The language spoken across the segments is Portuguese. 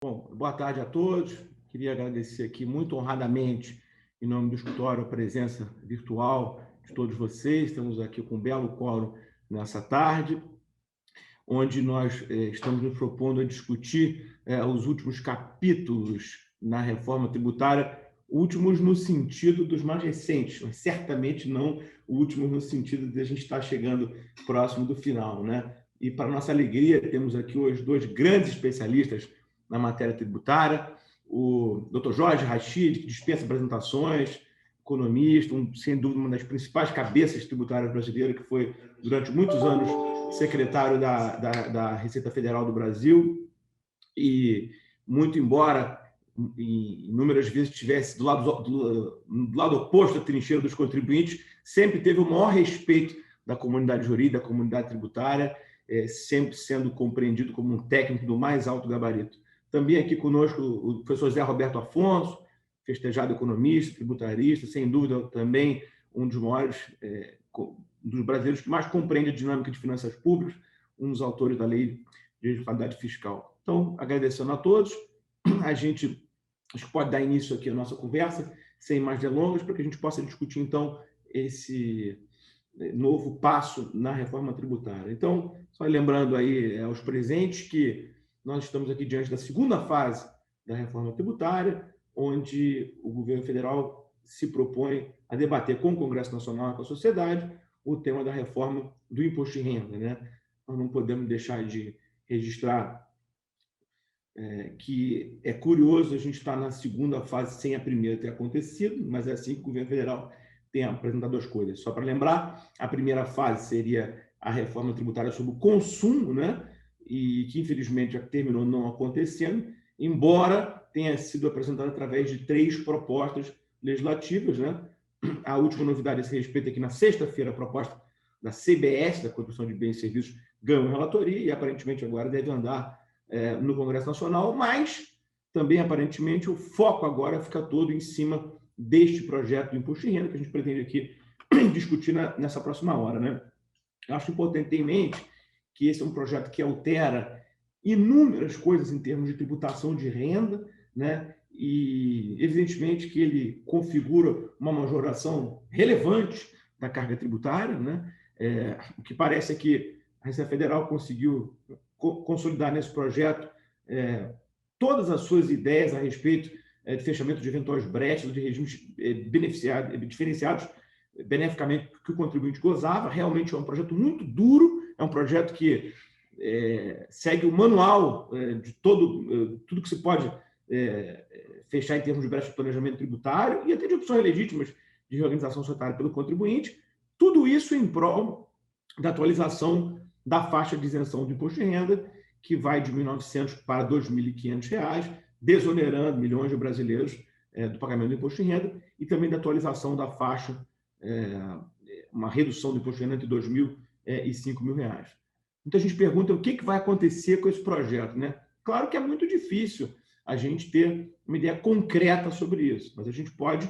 Bom, boa tarde a todos. Queria agradecer aqui muito honradamente, em nome do escritório, a presença virtual de todos vocês. Estamos aqui com um belo quórum nessa tarde, onde nós estamos nos propondo a discutir os últimos capítulos na reforma tributária, últimos no sentido dos mais recentes, mas certamente não últimos no sentido de a gente estar chegando próximo do final, né? E, para nossa alegria, temos aqui hoje dois grandes especialistas na matéria tributária, o Dr. Jorge Rachid, que dispensa apresentações, economista, sem dúvida uma das principais cabeças tributárias brasileiras, que foi, durante muitos anos, secretário da Receita Federal do Brasil, e muito embora inúmeras vezes estivesse do lado oposto da trincheira dos contribuintes, sempre teve o maior respeito da comunidade jurídica, da comunidade tributária, sempre sendo compreendido como um técnico do mais alto gabarito. Também aqui conosco o professor Zé Roberto Afonso, festejado economista, tributarista, sem dúvida também um dos maiores, dos brasileiros que mais compreende a dinâmica de finanças públicas, um dos autores da Lei de Responsabilidade Fiscal. Então, agradecendo a todos, a gente acho que pode dar início aqui à nossa conversa, sem mais delongas, para que a gente possa discutir, então, esse novo passo na reforma tributária. Então, só lembrando aí aos presentes que nós estamos aqui diante da segunda fase da reforma tributária, onde o governo federal se propõe a debater com o Congresso Nacional e com a sociedade o tema da reforma do imposto de renda, né? Nós não podemos deixar de registrar que é curioso a gente estar na segunda fase sem a primeira ter acontecido, mas é assim que o governo federal tem apresentado as coisas. Só para lembrar, a primeira fase seria a reforma tributária sobre o consumo, né? E que infelizmente já terminou não acontecendo, embora tenha sido apresentada através de 3 propostas legislativas, né? A última novidade a esse respeito é que na sexta-feira a proposta da CBS, da Contribuição de Bens e Serviços, ganhou relatoria e aparentemente agora deve andar no Congresso Nacional, mas também, aparentemente, o foco agora fica todo em cima deste projeto do imposto de renda que a gente pretende aqui discutir nessa próxima hora, né? Eu acho importante ter em mente que esse é um projeto que altera inúmeras coisas em termos de tributação de renda, né? E, evidentemente, que ele configura uma majoração relevante da carga tributária, né? O que parece é que a Receita Federal conseguiu consolidar nesse projeto todas as suas ideias a respeito de fechamento de eventuais brechas, de regimes diferenciados beneficamente que o contribuinte gozava. Realmente é um projeto muito duro, é um projeto que segue o manual de tudo que se pode fechar em termos de brecha de planejamento tributário e até de opções legítimas de reorganização societária pelo contribuinte. Tudo isso em prol da atualização da faixa de isenção do imposto de renda, que vai de R$ 1.900 para R$ 2.500, desonerando milhões de brasileiros do pagamento do imposto de renda, e também da atualização da faixa, uma redução do imposto de renda entre R$ 2.000 e R$ 5.000. Muita gente pergunta o que vai acontecer com esse projeto, né? Claro que é muito difícil a gente ter uma ideia concreta sobre isso, mas a gente pode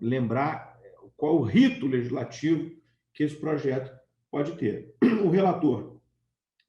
lembrar qual o rito legislativo que esse projeto pode ter. O relator,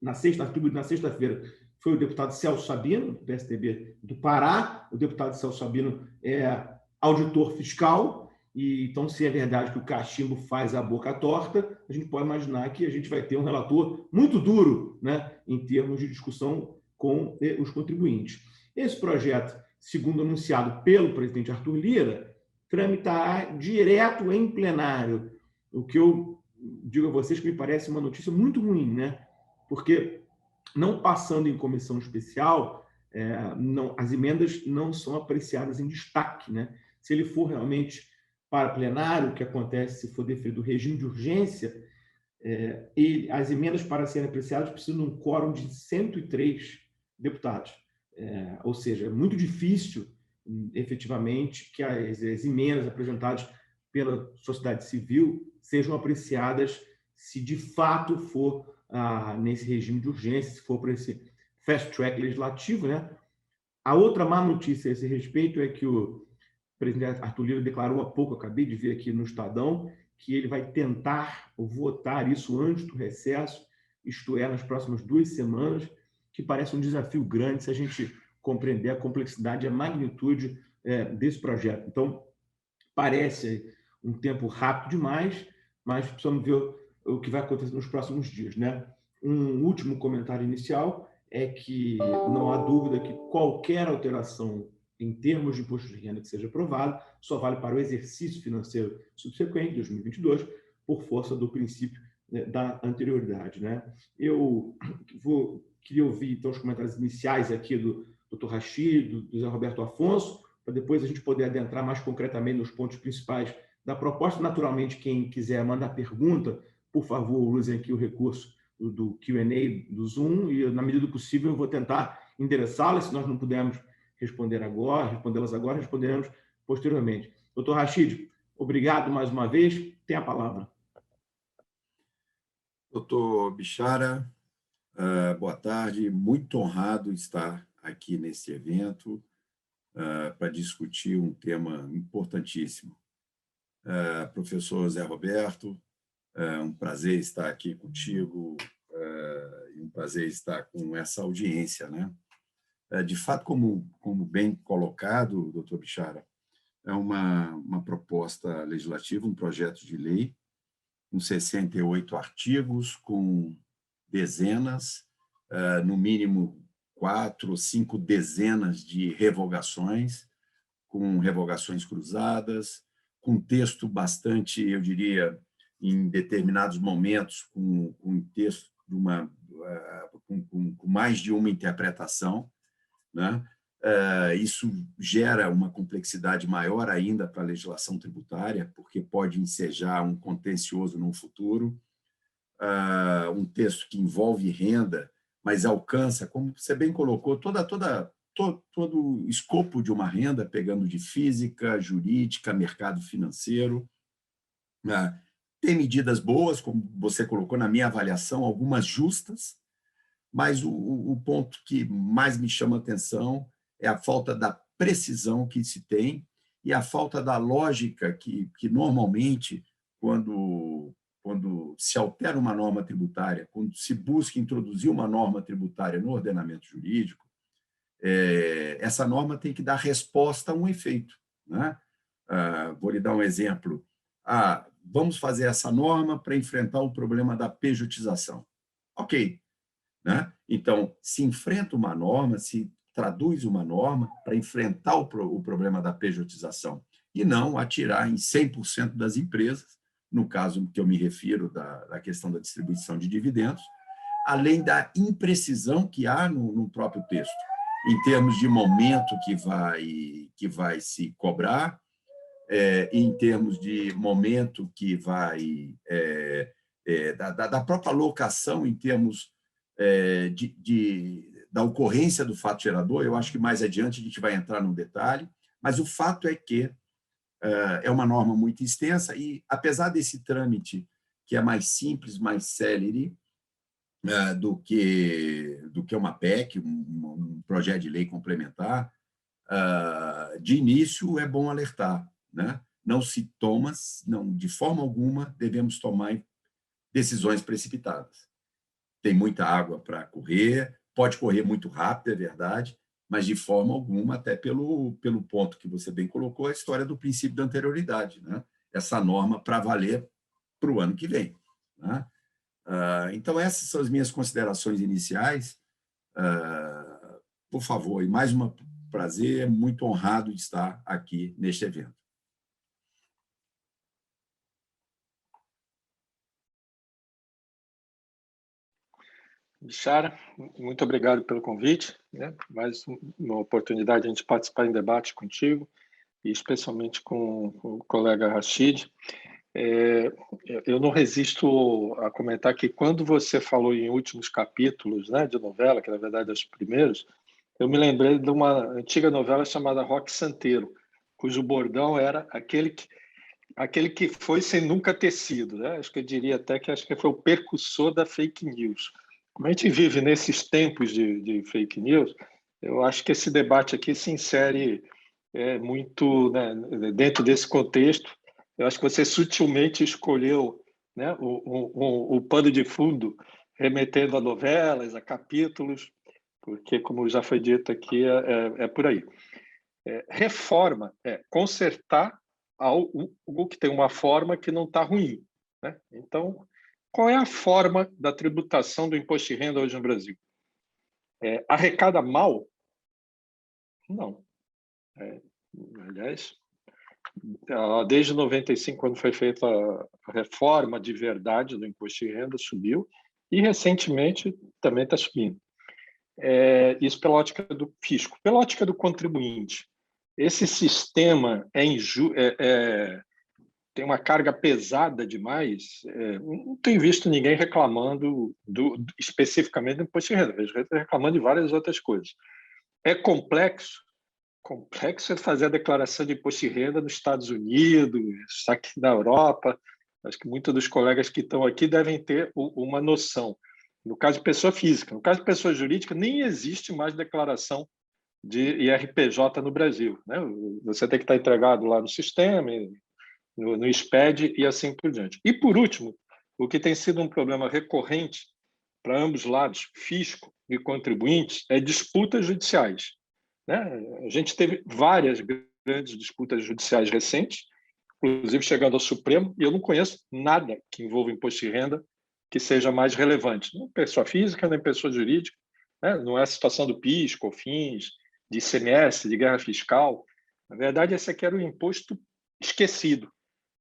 na sexta-feira, foi o deputado Celso Sabino, do PSDB do Pará. O deputado Celso Sabino é auditor fiscal, e então, se é verdade que o cachimbo faz a boca torta, a gente pode imaginar que a gente vai ter um relator muito duro, né, em termos de discussão com os contribuintes. Esse projeto, segundo anunciado pelo presidente Arthur Lira, tramitará direto em plenário, o que eu digo a vocês que me parece uma notícia muito ruim, né? Porque, não passando em comissão especial, as emendas não são apreciadas em destaque, né? Se ele for realmente para plenário, o que acontece se for deferido o regime de urgência, as emendas para serem apreciadas precisam de um quórum de 103 deputados. Ou seja, é muito difícil, efetivamente, que as emendas apresentadas pela sociedade civil sejam apreciadas se de fato for nesse regime de urgência, se for para esse fast track legislativo, né? A outra má notícia a esse respeito é que o presidente Arthur Lira declarou há pouco, acabei de ver aqui no Estadão, que ele vai tentar votar isso antes do recesso, isto é, nas próximas 2 semanas, que parece um desafio grande se a gente compreender a complexidade e a magnitude desse projeto. Então, parece um tempo rápido demais, mas precisamos ver o que vai acontecer nos próximos dias, né? Um último comentário inicial é que não há dúvida que qualquer alteração em termos de imposto de renda que seja aprovado só vale para o exercício financeiro subsequente, 2022, por força do princípio da anterioridade, né? Eu queria ouvir, então, os comentários iniciais aqui do Dr. Rachid, do Zé Roberto Afonso, para depois a gente poder adentrar mais concretamente nos pontos principais da proposta. Naturalmente, quem quiser mandar pergunta, por favor, usem aqui o recurso do Q&A do Zoom e, na medida do possível, eu vou tentar endereçá-las. Se nós não pudermos respondê-las agora, responderemos posteriormente. Doutor Rachid, obrigado mais uma vez. Tem a palavra. Doutor Bichara, boa tarde. Muito honrado estar aqui nesse evento para discutir um tema importantíssimo. Professor Zé Roberto, um prazer estar aqui contigo e um prazer estar com essa audiência, né? De fato, como bem colocado, doutor Bichara, é uma proposta legislativa, um projeto de lei, com 68 artigos, com dezenas, no mínimo 4 ou 5 dezenas de revogações, com revogações cruzadas, com texto bastante, eu diria, em determinados momentos, com um texto com mais de uma interpretação, né? Isso gera uma complexidade maior ainda para a legislação tributária, porque pode ensejar um contencioso no futuro, um texto que envolve renda, mas alcança, como você bem colocou, todo o escopo de uma renda, pegando de física, jurídica, mercado financeiro. Tem medidas boas, como você colocou na minha avaliação, algumas justas, mas o ponto que mais me chama a atenção é a falta da precisão que se tem e a falta da lógica que normalmente, quando se altera uma norma tributária, quando se busca introduzir uma norma tributária no ordenamento jurídico, essa norma tem que dar resposta a um efeito, né? Vou lhe dar um exemplo. Vamos fazer essa norma para enfrentar o problema da pejotização. Ok, né? Então, se enfrenta uma norma, se traduz uma norma para enfrentar o problema da pejotização e não atirar em 100% das empresas, no caso que eu me refiro da questão da distribuição de dividendos, além da imprecisão que há no próprio texto, em termos de momento que vai se cobrar, em termos de momento que vai... da própria locação, em termos da ocorrência do fato gerador. Eu acho que mais adiante a gente vai entrar no detalhe, mas o fato é que é uma norma muito extensa e, apesar desse trâmite que é mais simples, mais célere do que uma PEC, um projeto de lei complementar, de início é bom alertar, né? Não se toma, de forma alguma, devemos tomar decisões precipitadas. Tem muita água para correr, pode correr muito rápido, é verdade, mas de forma alguma, até pelo ponto que você bem colocou, a história do princípio da anterioridade, né? Essa norma para valer para o ano que vem, né? Então, essas são as minhas considerações iniciais. Por favor, e mais um prazer, muito honrado de estar aqui neste evento. Bichara, muito obrigado pelo convite, né? Mais uma oportunidade de a gente participar em debate contigo, e especialmente com o colega Rachid. Eu não resisto a comentar que quando você falou em últimos capítulos, né, de novela, que na verdade é os primeiros, eu me lembrei de uma antiga novela chamada Roque Santeiro, cujo bordão era aquele que foi sem nunca ter sido, né? Acho que eu diria até que foi o precursor da fake news. Como a gente vive nesses tempos de fake news, eu acho que esse debate aqui se insere muito, né, dentro desse contexto. Eu acho que você sutilmente escolheu, né, o pano de fundo, remetendo a novelas, a capítulos, porque, como já foi dito aqui, é por aí. Reforma é consertar algo que tem uma forma que não está ruim, né? Então, qual é a forma da tributação do imposto de renda hoje no Brasil? Arrecada mal? Não. Aliás, desde 95, quando foi feita a reforma de verdade do imposto de renda, subiu, e recentemente também está subindo. Isso pela ótica do fisco. Pela ótica do contribuinte, esse sistema tem uma carga pesada demais. Não tenho visto ninguém reclamando especificamente do imposto de renda, vejo gente reclamando de várias outras coisas. É complexo? Complexo é fazer a declaração de imposto de renda nos Estados Unidos, aqui na Europa. Acho que muitos dos colegas que estão aqui devem ter uma noção. No caso de pessoa física. No caso de pessoa jurídica, nem existe mais declaração de IRPJ no Brasil, né? Você tem que estar entregado lá no sistema, no SPED e assim por diante. E, por último, o que tem sido um problema recorrente para ambos lados, fisco e contribuintes, é disputas judiciais, né? A gente teve várias grandes disputas judiciais recentes, inclusive chegando ao Supremo, e eu não conheço nada que envolva imposto de renda que seja mais relevante. Nem pessoa física, nem pessoa jurídica, né? Não é a situação do PIS, COFINS, de ICMS, de guerra fiscal. Na verdade, esse aqui era o imposto esquecido,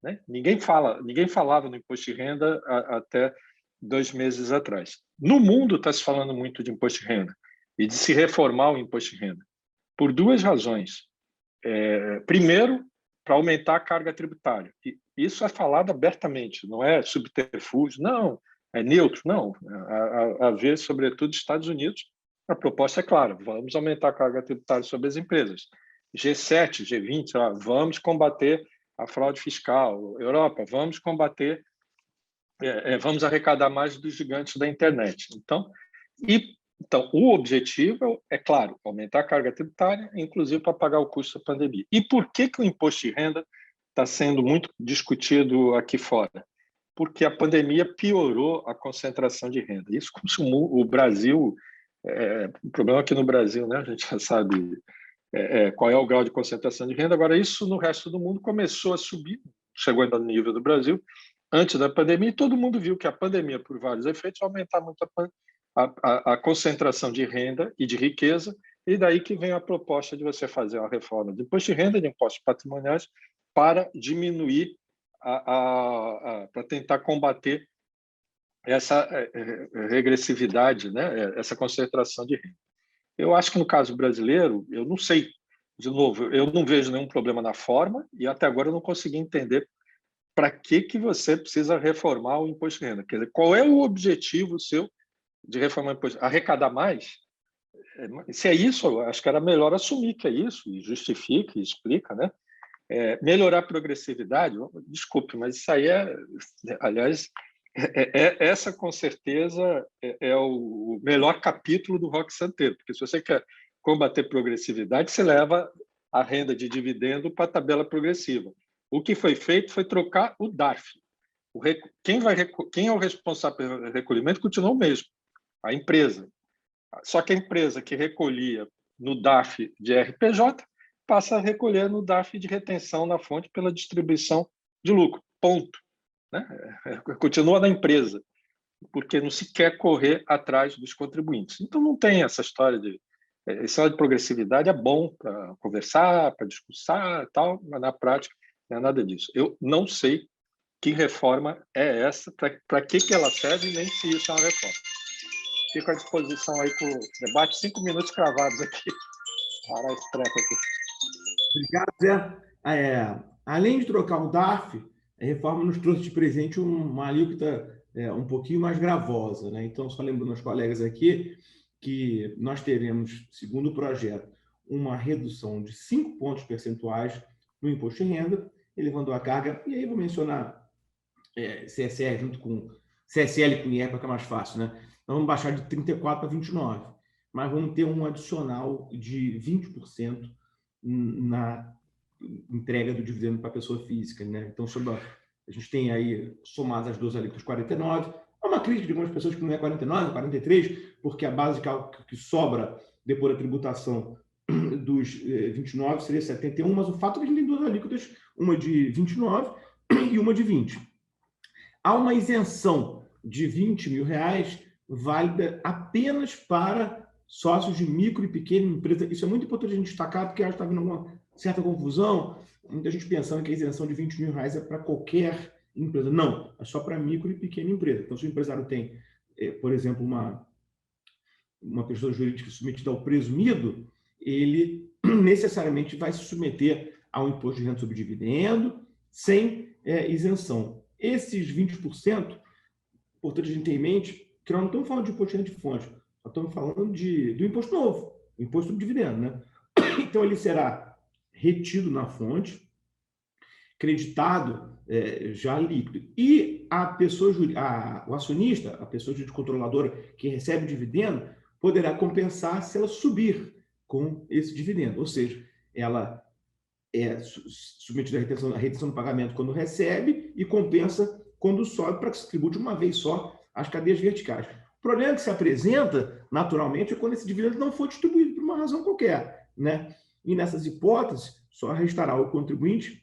né? Ninguém falava no imposto de renda até 2 meses atrás. No mundo está se falando muito de imposto de renda e de se reformar o imposto de renda, por 2 razões. Primeiro, para aumentar a carga tributária. E isso é falado abertamente, não é subterfúgio, não, é neutro, não. A ver, sobretudo, Estados Unidos, a proposta é clara, vamos aumentar a carga tributária sobre as empresas. G7, G20, vamos combater a fraude fiscal. Europa, vamos combater, vamos arrecadar mais dos gigantes da internet. Então, o objetivo é, claro, aumentar a carga tributária, inclusive para pagar o custo da pandemia. E por que o imposto de renda está sendo muito discutido aqui fora? Porque a pandemia piorou a concentração de renda. Isso consumou o Brasil. O problema aqui no Brasil, né? A gente já sabe qual é o grau de concentração de renda. Agora, isso no resto do mundo começou a subir, chegou ainda no nível do Brasil, antes da pandemia, e todo mundo viu que a pandemia, por vários efeitos, vai aumentar muito a concentração de renda e de riqueza, e daí que vem a proposta de você fazer uma reforma de imposto de renda, de impostos patrimoniais, para diminuir, para tentar combater essa regressividade, né? Essa concentração de renda. Eu acho que no caso brasileiro, eu não sei, de novo, eu não vejo nenhum problema na forma e até agora eu não consegui entender para que você precisa reformar o imposto de renda. Quer dizer, qual é o objetivo seu de reformar o imposto? Arrecadar mais? Se é isso, eu acho que era melhor assumir que é isso, e justifica, e explica, né? Melhorar a progressividade, desculpe, mas isso aí aliás, essa com certeza é o melhor capítulo do Roque Santeiro, porque se você quer combater progressividade, você leva a renda de dividendo para a tabela progressiva. O que foi feito foi trocar o DARF. Quem é o responsável pelo recolhimento continua o mesmo, a empresa. Só que a empresa que recolhia no DARF de RPJ passa a recolher no DARF de retenção na fonte pela distribuição de lucro. Ponto. Né? Continua na empresa, porque não se quer correr atrás dos contribuintes. Então, não tem essa história de... Esse lado de progressividade é bom para conversar, para discursar e tal, mas na prática não é nada disso. Eu não sei que reforma é essa, para que ela serve, nem se isso é uma reforma. Fico à disposição aí para o debate, 5 minutos cravados aqui. Parar esse treco aqui. Obrigado, Zé. Além de trocar o DARF, a reforma nos trouxe de presente uma alíquota um pouquinho mais gravosa, né? Então, só lembrando aos colegas aqui que nós teremos, segundo o projeto, uma redução de 5 pontos percentuais no imposto de renda, elevando a carga, e aí vou mencionar CSR junto com CSL com IR para ficar mais fácil, né? Então, vamos baixar de 34 para 29, mas vamos ter um adicional de 20% na entrega do dividendo para a pessoa física, né? Então, a gente tem aí, somadas as duas alíquotas, 49, uma crítica de algumas pessoas que não é 49, é 43, porque a base de cálculo que sobra depois da tributação dos 29 seria 71, mas o fato é que a gente tem duas alíquotas, uma de 29 e uma de 20. Há uma isenção de R$20 mil válida apenas para sócios de micro e pequena empresa. Isso é muito importante a gente destacar, porque acho que está havendo uma certa confusão, muita gente pensando que a isenção de R$20 mil é para qualquer empresa. Não, é só para micro e pequena empresa. Então, se o empresário tem, por exemplo, uma pessoa jurídica submetida ao presumido, ele necessariamente vai se submeter ao imposto de renda sobre dividendo, sem isenção. Esses 20%, importante a gente ter em mente que nós não estamos falando de imposto de renda de fonte, nós estamos falando do imposto novo, o imposto sobre dividendo, né? Então, ele será retido na fonte, creditado já líquido. E a pessoa, o acionista, a pessoa jurídica controladora que recebe dividendo, poderá compensar se ela subir com esse dividendo. Ou seja, ela é submetida à retenção do pagamento quando recebe e compensa quando sobe, para que se tribute uma vez só as cadeias verticais. O problema que se apresenta, naturalmente, é quando esse dividendo não for distribuído por uma razão qualquer, né? E nessas hipóteses, só restará ao contribuinte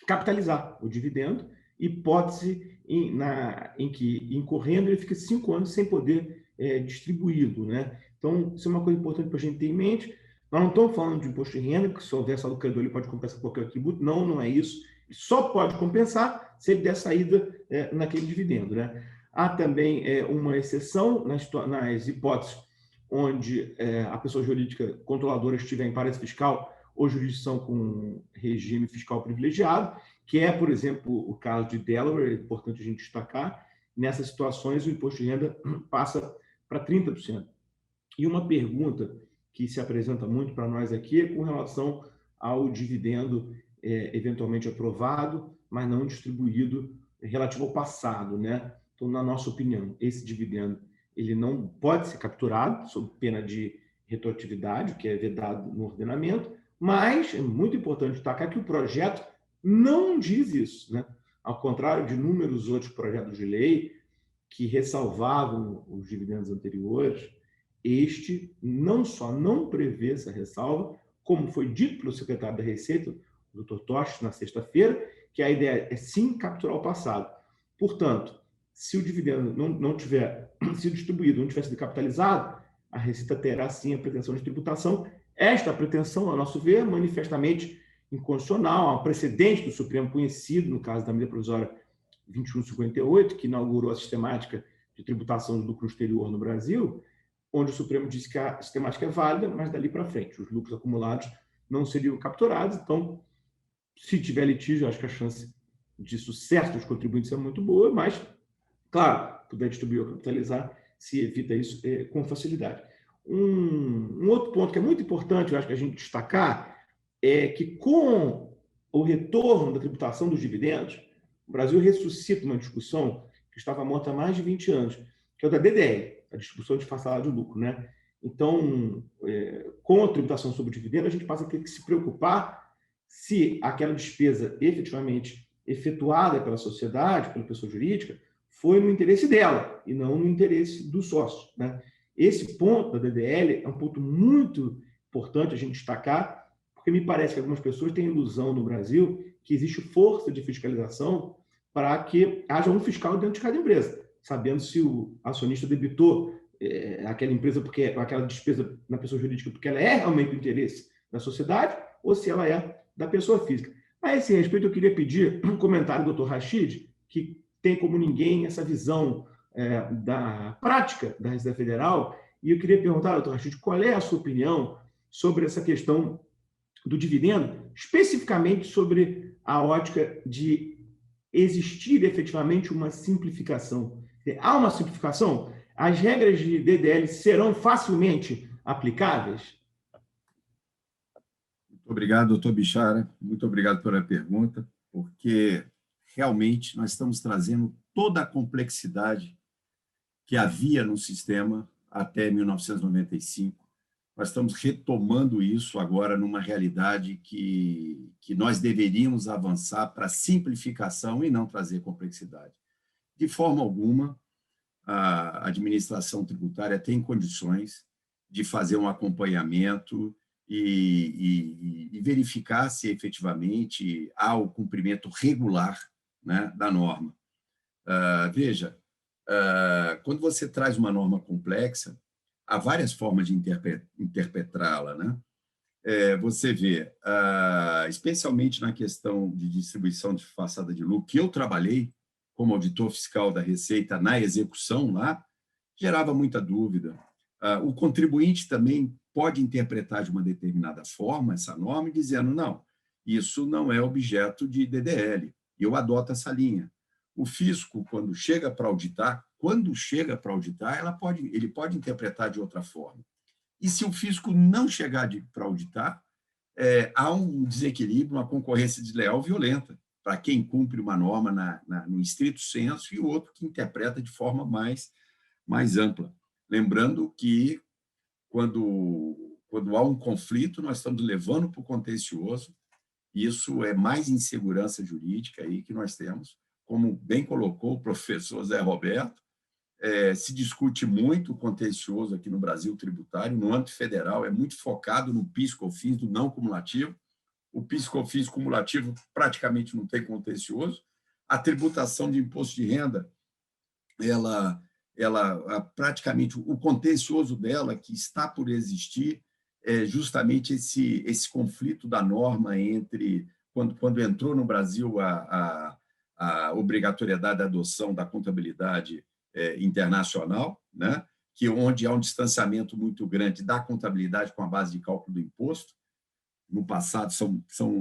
capitalizar o dividendo, hipótese em que, incorrendo, ele fica 5 anos sem poder distribuí-lo, né? Então, isso é uma coisa importante para a gente ter em mente. Nós não estamos falando de imposto de renda, que se houver saldo credor, ele pode compensar qualquer tributo. Não, não é isso. Ele só pode compensar se ele der saída naquele dividendo, né? Há também uma exceção nas hipóteses onde a pessoa jurídica controladora estiver em paraíso fiscal ou jurisdição com regime fiscal privilegiado, que é, por exemplo, o caso de Delaware, é importante a gente destacar. Nessas situações, o imposto de renda passa para 30%. E uma pergunta que se apresenta muito para nós aqui é com relação ao dividendo eventualmente aprovado, mas não distribuído relativo ao passado, né? Então, na nossa opinião, esse dividendo ele não pode ser capturado sob pena de retroatividade, que é vedado no ordenamento, mas é muito importante destacar que o projeto não diz isso, né? Ao contrário de inúmeros outros projetos de lei que ressalvavam os dividendos anteriores, este não só não prevê essa ressalva, como foi dito pelo secretário da Receita, o Dr. Toches, na sexta-feira, que a ideia é sim capturar o passado. Portanto, se o dividendo não tiver sido distribuído, não tiver sido capitalizado, a Receita terá sim a pretensão de tributação. Esta pretensão, a nosso ver, manifestamente inconstitucional, há um precedente do Supremo conhecido, no caso da medida provisória 2158, que inaugurou a sistemática de tributação do lucro exterior no Brasil, onde o Supremo disse que a sistemática é válida, mas dali para frente, os lucros acumulados não seriam capturados. Então, se tiver litígio, acho que a chance de sucesso dos contribuintes é muito boa, mas, claro, puder distribuir ou capitalizar, se evita isso com facilidade. Um outro ponto que é muito importante, eu acho que a gente destacar, é que com o retorno da tributação dos dividendos, o Brasil ressuscita uma discussão que estava morta há mais de 20 anos, que é o da DDL, a distribuição disfarçada de lucro, né? Então, com a tributação sobre o dividendo, a gente passa a ter que se preocupar se aquela despesa efetivamente efetuada pela sociedade, pela pessoa jurídica, foi no interesse dela e não no interesse do sócio, né? Esse ponto da DDL é um ponto muito importante a gente destacar, porque me parece que algumas pessoas têm ilusão no Brasil que existe força de fiscalização para que haja um fiscal dentro de cada empresa, sabendo se o acionista debitou aquela empresa, porque aquela despesa na pessoa jurídica, porque ela é realmente do interesse da sociedade, ou se ela é da pessoa física. A esse respeito, eu queria pedir um comentário do Dr. Rachid, que tem como ninguém essa visão da prática da Receita Federal, e eu queria perguntar, Dr. Rachid, qual é a sua opinião sobre essa questão do dividendo, especificamente sobre a ótica de existir efetivamente uma simplificação. Há uma simplificação? As regras de DDL serão facilmente aplicáveis? Muito obrigado, doutor Bichara. Muito obrigado pela pergunta, porque realmente nós estamos trazendo toda a complexidade que havia no sistema até 1995. Nós estamos retomando isso agora numa realidade que nós deveríamos avançar para simplificação e não trazer complexidade. De forma alguma, a administração tributária tem condições de fazer um acompanhamento e verificar se efetivamente há o cumprimento regular, né, da norma. Veja, quando você traz uma norma complexa, há várias formas de interpretá-la, né? Você vê, especialmente na questão de distribuição disfarçada de lucro, que eu trabalhei como auditor fiscal da Receita na execução lá, gerava muita dúvida. O contribuinte também pode interpretar de uma determinada forma essa norma, dizendo, não, isso não é objeto de DDL, eu adoto essa linha. O fisco, quando chega para auditar, ele pode interpretar de outra forma. E se o fisco não chegar para auditar, há um desequilíbrio, uma concorrência desleal violenta para quem cumpre uma norma no estrito senso e o outro que interpreta de forma mais ampla. Lembrando que, quando há um conflito, nós estamos levando para o contencioso, isso é mais insegurança jurídica aí que nós temos, como bem colocou o professor Zé Roberto. Se discute muito o contencioso aqui no Brasil tributário, no âmbito federal, é muito focado no PIS/COFINS, do não cumulativo. O PIS/COFINS cumulativo praticamente não tem contencioso. A tributação de imposto de renda, praticamente, o contencioso dela, que está por existir, é justamente esse conflito da norma entre, quando entrou no Brasil a obrigatoriedade da adoção da contabilidade internacional, né? Onde há um distanciamento muito grande da contabilidade com a base de cálculo do imposto. No passado,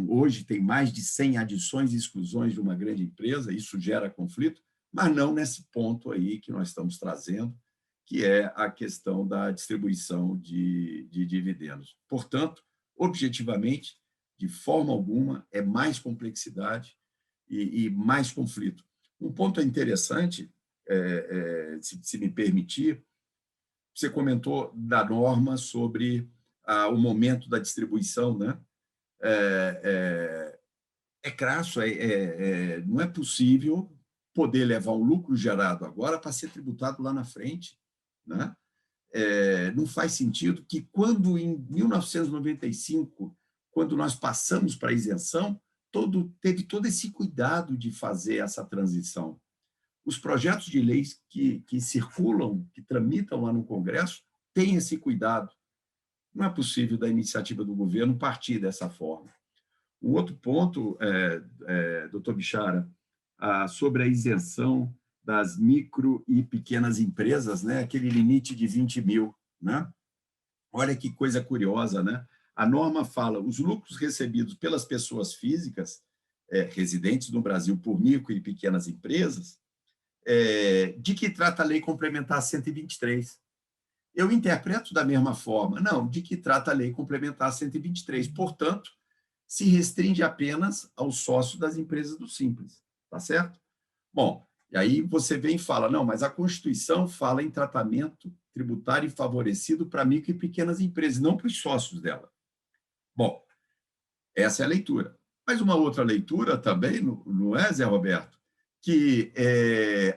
hoje tem mais de 100 adições e exclusões de uma grande empresa, isso gera conflito, mas não nesse ponto aí que nós estamos trazendo, que é a questão da distribuição de dividendos. Portanto, objetivamente, de forma alguma, é mais complexidade e mais conflito. Um ponto interessante, se me permitir, você comentou da norma sobre o momento da distribuição, né? Crasso, não é possível poder levar um lucro gerado agora para ser tributado lá na frente, né? Não faz sentido que, quando em 1995, quando nós passamos para a isenção, teve todo esse cuidado de fazer essa transição. Os projetos de leis que circulam, que tramitam lá no Congresso, têm esse cuidado. Não é possível da iniciativa do governo partir dessa forma. Um outro ponto, doutor Bichara, sobre a isenção das micro e pequenas empresas, né? Aquele limite de 20 mil. Né? Olha que coisa curiosa, né? A norma fala os lucros recebidos pelas pessoas físicas residentes no Brasil por micro e pequenas empresas, de que trata a Lei Complementar 123. Eu interpreto da mesma forma, não, de que trata a Lei Complementar 123. Portanto, se restringe apenas aos sócios das empresas do Simples, tá certo? Bom, e aí você vem e fala, não, mas a Constituição fala em tratamento tributário favorecido para micro e pequenas empresas, não para os sócios dela. Bom, essa é a leitura. Mas uma outra leitura também, não é, Zé Roberto? Que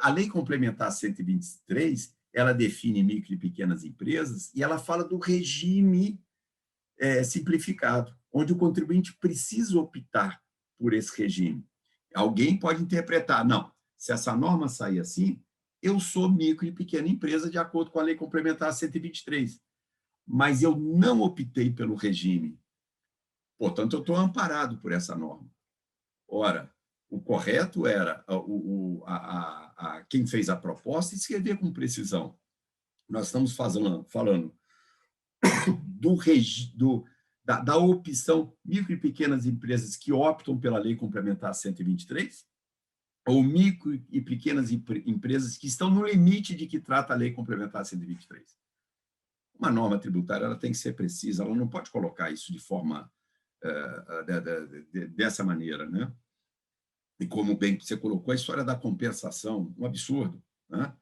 a Lei Complementar 123, ela define micro e pequenas empresas e ela fala do regime simplificado, onde o contribuinte precisa optar por esse regime. Alguém pode interpretar, não, se essa norma sair assim, eu sou micro e pequena empresa de acordo com a Lei Complementar 123, mas eu não optei pelo regime. Portanto, eu estou amparado por essa norma. Ora, o correto era quem fez a proposta escrever com precisão. Nós estamos falando da opção micro e pequenas empresas que optam pela Lei Complementar 123 ou micro e pequenas empresas que estão no limite de que trata a Lei Complementar 123. Uma norma tributária ela tem que ser precisa, ela não pode colocar isso de forma dessa maneira, né? E como bem você colocou, a história da compensação, um absurdo, né?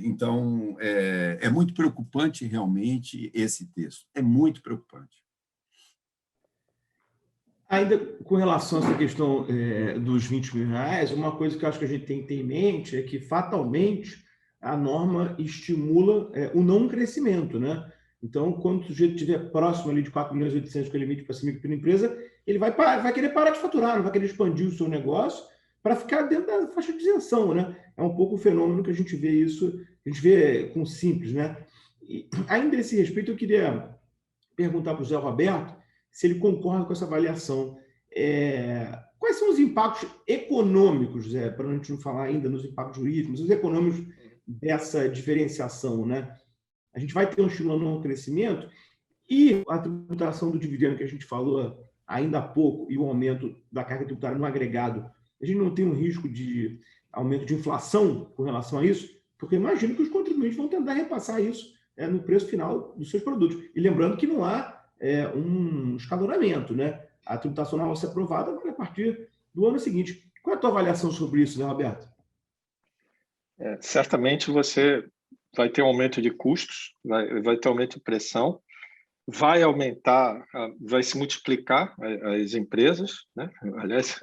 Então, é muito preocupante realmente esse texto, é muito preocupante. Ainda com relação a essa questão dos 20 mil reais, uma coisa que eu acho que a gente tem que ter em mente é que, fatalmente, a norma estimula o não crescimento, né? Então, quando o sujeito estiver próximo ali de 4.800.000, que é o limite para ser micro empresa, ele vai querer parar de faturar, não vai querer expandir o seu negócio para ficar dentro da faixa de isenção, né? É um pouco o fenômeno que a gente vê isso, a gente vê com Simples, né? E, ainda a esse respeito, eu queria perguntar para o Zé Roberto se ele concorda com essa avaliação. Quais são os impactos econômicos, Zé, para a gente não falar ainda nos impactos jurídicos, os econômicos dessa diferenciação, né? A gente vai ter um estímulo no crescimento e a tributação do dividendo que a gente falou ainda há pouco e o aumento da carga tributária no agregado, a gente não tem um risco de aumento de inflação com relação a isso, porque imagino que os contribuintes vão tentar repassar isso no preço final dos seus produtos. E lembrando que não há um escalonamento, né? A tributação não vai ser aprovada a partir do ano seguinte. Qual é a tua avaliação sobre isso, né, Roberto? Certamente você vai ter um aumento de custos, vai ter aumento de pressão, vai aumentar, vai se multiplicar as empresas, né? Aliás,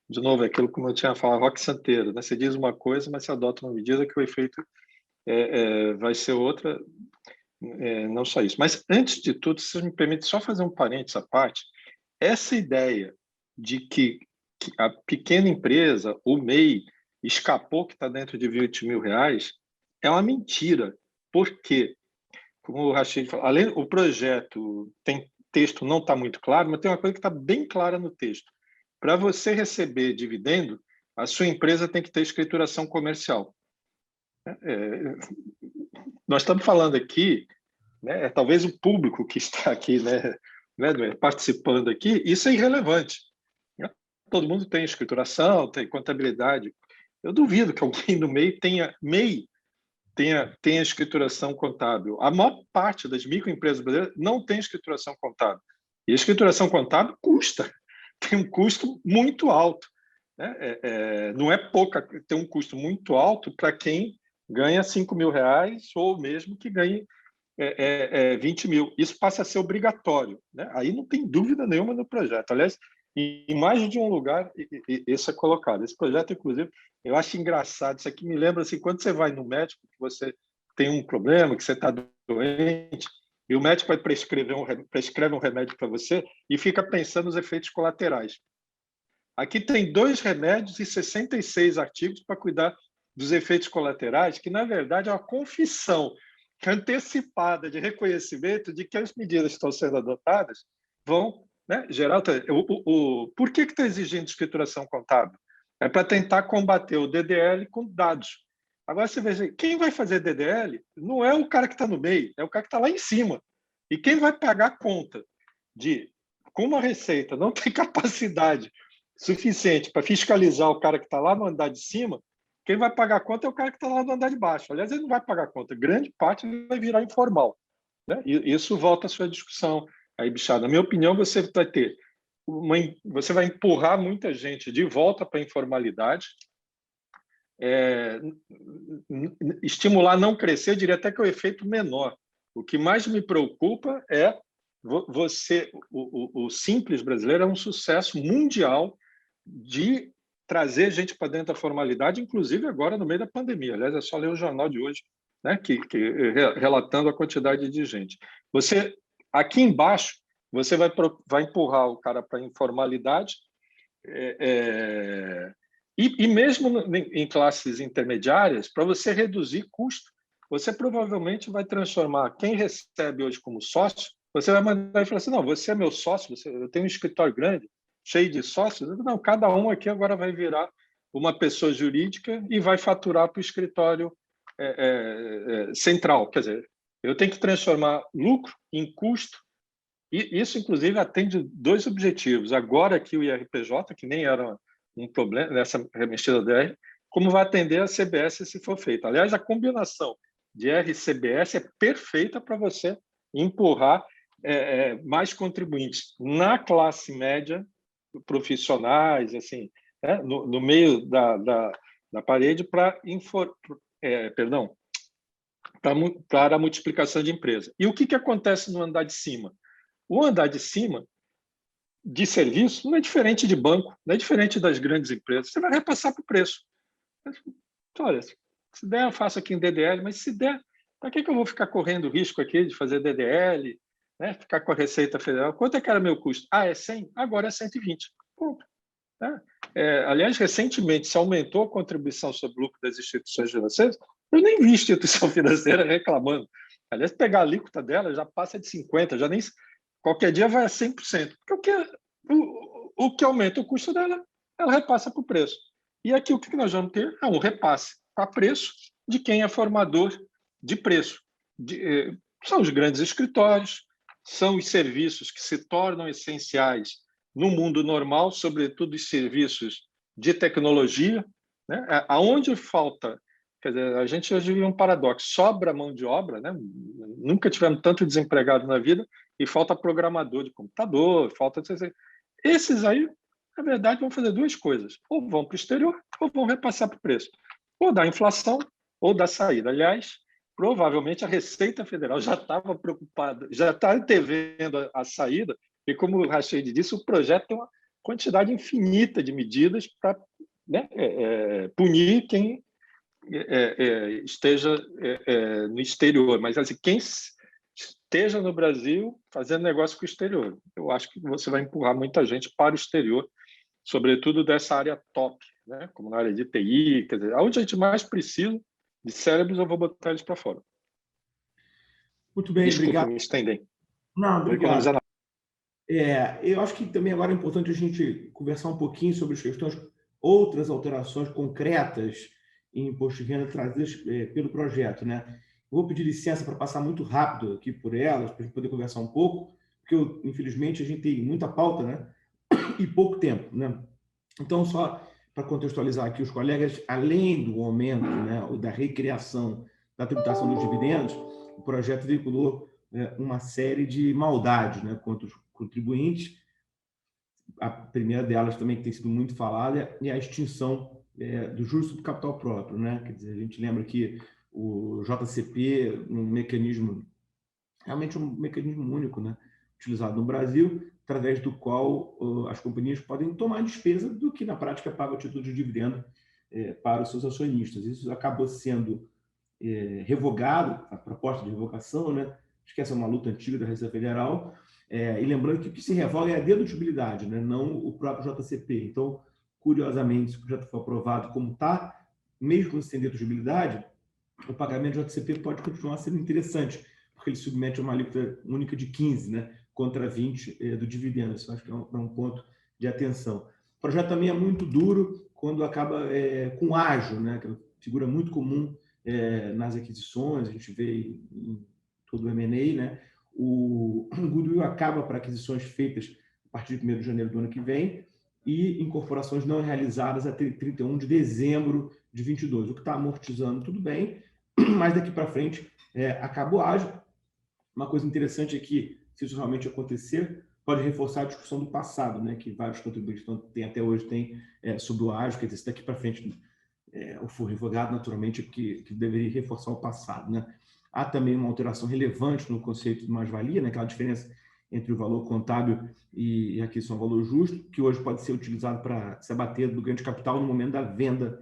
de novo, é aquilo como eu tinha falado, rock santeiro, né? Você diz uma coisa, mas você adota uma medida que o efeito vai ser outra, não só isso. Mas, antes de tudo, se você me permite só fazer um parênteses à parte, essa ideia de que a pequena empresa, o MEI, escapou que está dentro de 20 mil reais, é uma mentira. Por quê? Como o Rachid falou, além o projeto tem texto não está muito claro, mas tem uma coisa que está bem clara no texto. Para você receber dividendo, a sua empresa tem que ter escrituração comercial. Nós estamos falando aqui, né, talvez o público que está aqui, né, participando aqui, isso é irrelevante. Né? Todo mundo tem escrituração, tem contabilidade. Eu duvido que alguém no MEI tenha escrituração contábil. A maior parte das microempresas brasileiras não tem escrituração contábil. E a escrituração contábil custa, tem um custo muito alto. Né? Não é pouca, tem um custo muito alto para quem ganha 5 mil reais ou mesmo que ganhe 20 mil. Isso passa a ser obrigatório. Né? Aí não tem dúvida nenhuma no projeto. Aliás, em mais de um lugar, isso é colocado. Esse projeto, inclusive, eu acho engraçado. Isso aqui me lembra assim, quando você vai no médico, que você tem um problema, que você está doente, e o médico vai prescreve um remédio para você e fica pensando nos efeitos colaterais. Aqui tem 2 remédios e 66 artigos para cuidar dos efeitos colaterais, que, na verdade, é uma confissão antecipada de reconhecimento de que as medidas que estão sendo adotadas vão, né, gerar... Por que está exigindo escrituração contábil? É para tentar combater o DDL com dados. Agora, você veja, quem vai fazer DDL não é o cara que está no meio, é o cara que está lá em cima. E quem vai pagar a conta de como a Receita não tem capacidade suficiente para fiscalizar o cara que está lá no andar de cima, quem vai pagar a conta é o cara que está lá no andar de baixo. Aliás, ele não vai pagar a conta. Grande parte vai virar informal. Né? E isso volta à sua discussão aí, Bichada. Na minha opinião, você vai empurrar muita gente de volta para a informalidade, estimular a não crescer, eu diria até que é o efeito menor. O que mais me preocupa é o Simples brasileiro é um sucesso mundial de trazer gente para dentro da formalidade, inclusive agora no meio da pandemia. Aliás, é só ler o jornal de hoje, né, relatando a quantidade de gente. Aqui embaixo, você vai empurrar o cara para a informalidade, e mesmo em classes intermediárias, para você reduzir custo, você provavelmente vai transformar quem recebe hoje como sócio, você vai mandar e falar assim, não, você é meu sócio, eu tenho um escritório grande, cheio de sócios. Não, cada um aqui agora vai virar uma pessoa jurídica e vai faturar para o escritório central. Quer dizer, eu tenho que transformar lucro em custo, e isso, inclusive, atende 2 objetivos. Agora que o IRPJ, que nem era um problema nessa remexida do IR, como vai atender a CBS se for feito. Aliás, a combinação de IR e CBS é perfeita para você empurrar mais contribuintes na classe média, profissionais, assim, no meio da parede para a multiplicação de empresa. E o que acontece no andar de cima? O andar de cima de serviço não é diferente de banco, não é diferente das grandes empresas. Você vai repassar para o preço. Olha, se der, eu faço aqui em DDL, mas se der, para que eu vou ficar correndo risco aqui de fazer DDL, né? Ficar com a Receita Federal? Quanto é que era meu custo? É 100? Agora é 120. Ponto. Né? Aliás, recentemente se aumentou a contribuição sobre o lucro das instituições financeiras. Eu nem vi instituição financeira reclamando. Aliás, pegar a alíquota dela já passa de 50%, já nem qualquer dia vai a 100%. Porque o que aumenta o custo dela, ela repassa para o preço. E aqui o que nós vamos ter é um repasse para preço de quem é formador de preço. São os grandes escritórios, são os serviços que se tornam essenciais no mundo normal, sobretudo os serviços de tecnologia, né? Aonde falta, quer dizer, a gente hoje vive um paradoxo, sobra mão de obra, né? Nunca tivemos tanto desempregado na vida e falta programador de computador, falta... Esses aí, na verdade, vão fazer duas coisas, ou vão para o exterior ou vão repassar para o preço, ou da inflação ou da saída. Aliás, provavelmente a Receita Federal já estava preocupada, já está antevendo a saída, e como o Rachid disse, o projeto tem uma quantidade infinita de medidas para, né, punir quem esteja no exterior, mas assim, quem esteja no Brasil fazendo negócio com o exterior. Eu acho que você vai empurrar muita gente para o exterior, sobretudo dessa área top, né, como na área de TI, quer dizer, onde a gente mais precisa de cérebros, eu vou botar eles para fora. Muito bem, Desculpa, obrigado. me estender. Não, obrigado. Eu acho que também agora é importante a gente conversar um pouquinho sobre as questões, outras alterações concretas em imposto de renda trazidas pelo projeto, né? Eu vou pedir licença para passar muito rápido aqui por elas, para a gente poder conversar um pouco, porque, infelizmente, a gente tem muita pauta, né? E pouco tempo, né? Então, só para contextualizar aqui os colegas, além do aumento, né, da recriação da tributação dos dividendos, o projeto veiculou uma série de maldades, né, contra os contribuintes. A primeira delas também, que tem sido muito falada, é a extinção do juros sobre capital próprio, né? Quer dizer, a gente lembra que o JCP, um mecanismo, realmente um mecanismo único, né, utilizado no Brasil, através do qual as companhias podem tomar despesa do que, na prática, paga o título de dividendo para os seus acionistas. Isso acabou sendo revogado, a proposta de revogação, né? Acho que essa é uma luta antiga da Receita Federal. E lembrando que o que se revoga é a dedutibilidade, né? Não o próprio JCP. Então, curiosamente, se o projeto for aprovado como está, mesmo sem dedutibilidade, o pagamento do JCP pode continuar sendo interessante, porque ele submete a uma alíquota única de 15%, né, contra 20% do dividendo. Isso acho que é um ponto de atenção. O projeto também é muito duro quando acaba com ágio, né, que é uma figura muito comum nas aquisições, a gente vê em todo o M&A, né, o goodwill acaba para aquisições feitas a partir de 1º de janeiro do ano que vem e incorporações não realizadas até 31 de dezembro de 22. O que está amortizando, tudo bem, mas daqui para frente acaba o ágio. Uma coisa interessante é que, se isso realmente acontecer, pode reforçar a discussão do passado, né, que vários contribuintes têm até hoje sobre o ágio, quer dizer, se daqui para frente ou for revogado, naturalmente, que deveria reforçar o passado, né? Há também uma alteração relevante no conceito de mais-valia, né, aquela diferença entre o valor contábil e aquisição ao valor justo, que hoje pode ser utilizado para se abater do ganho de capital no momento da venda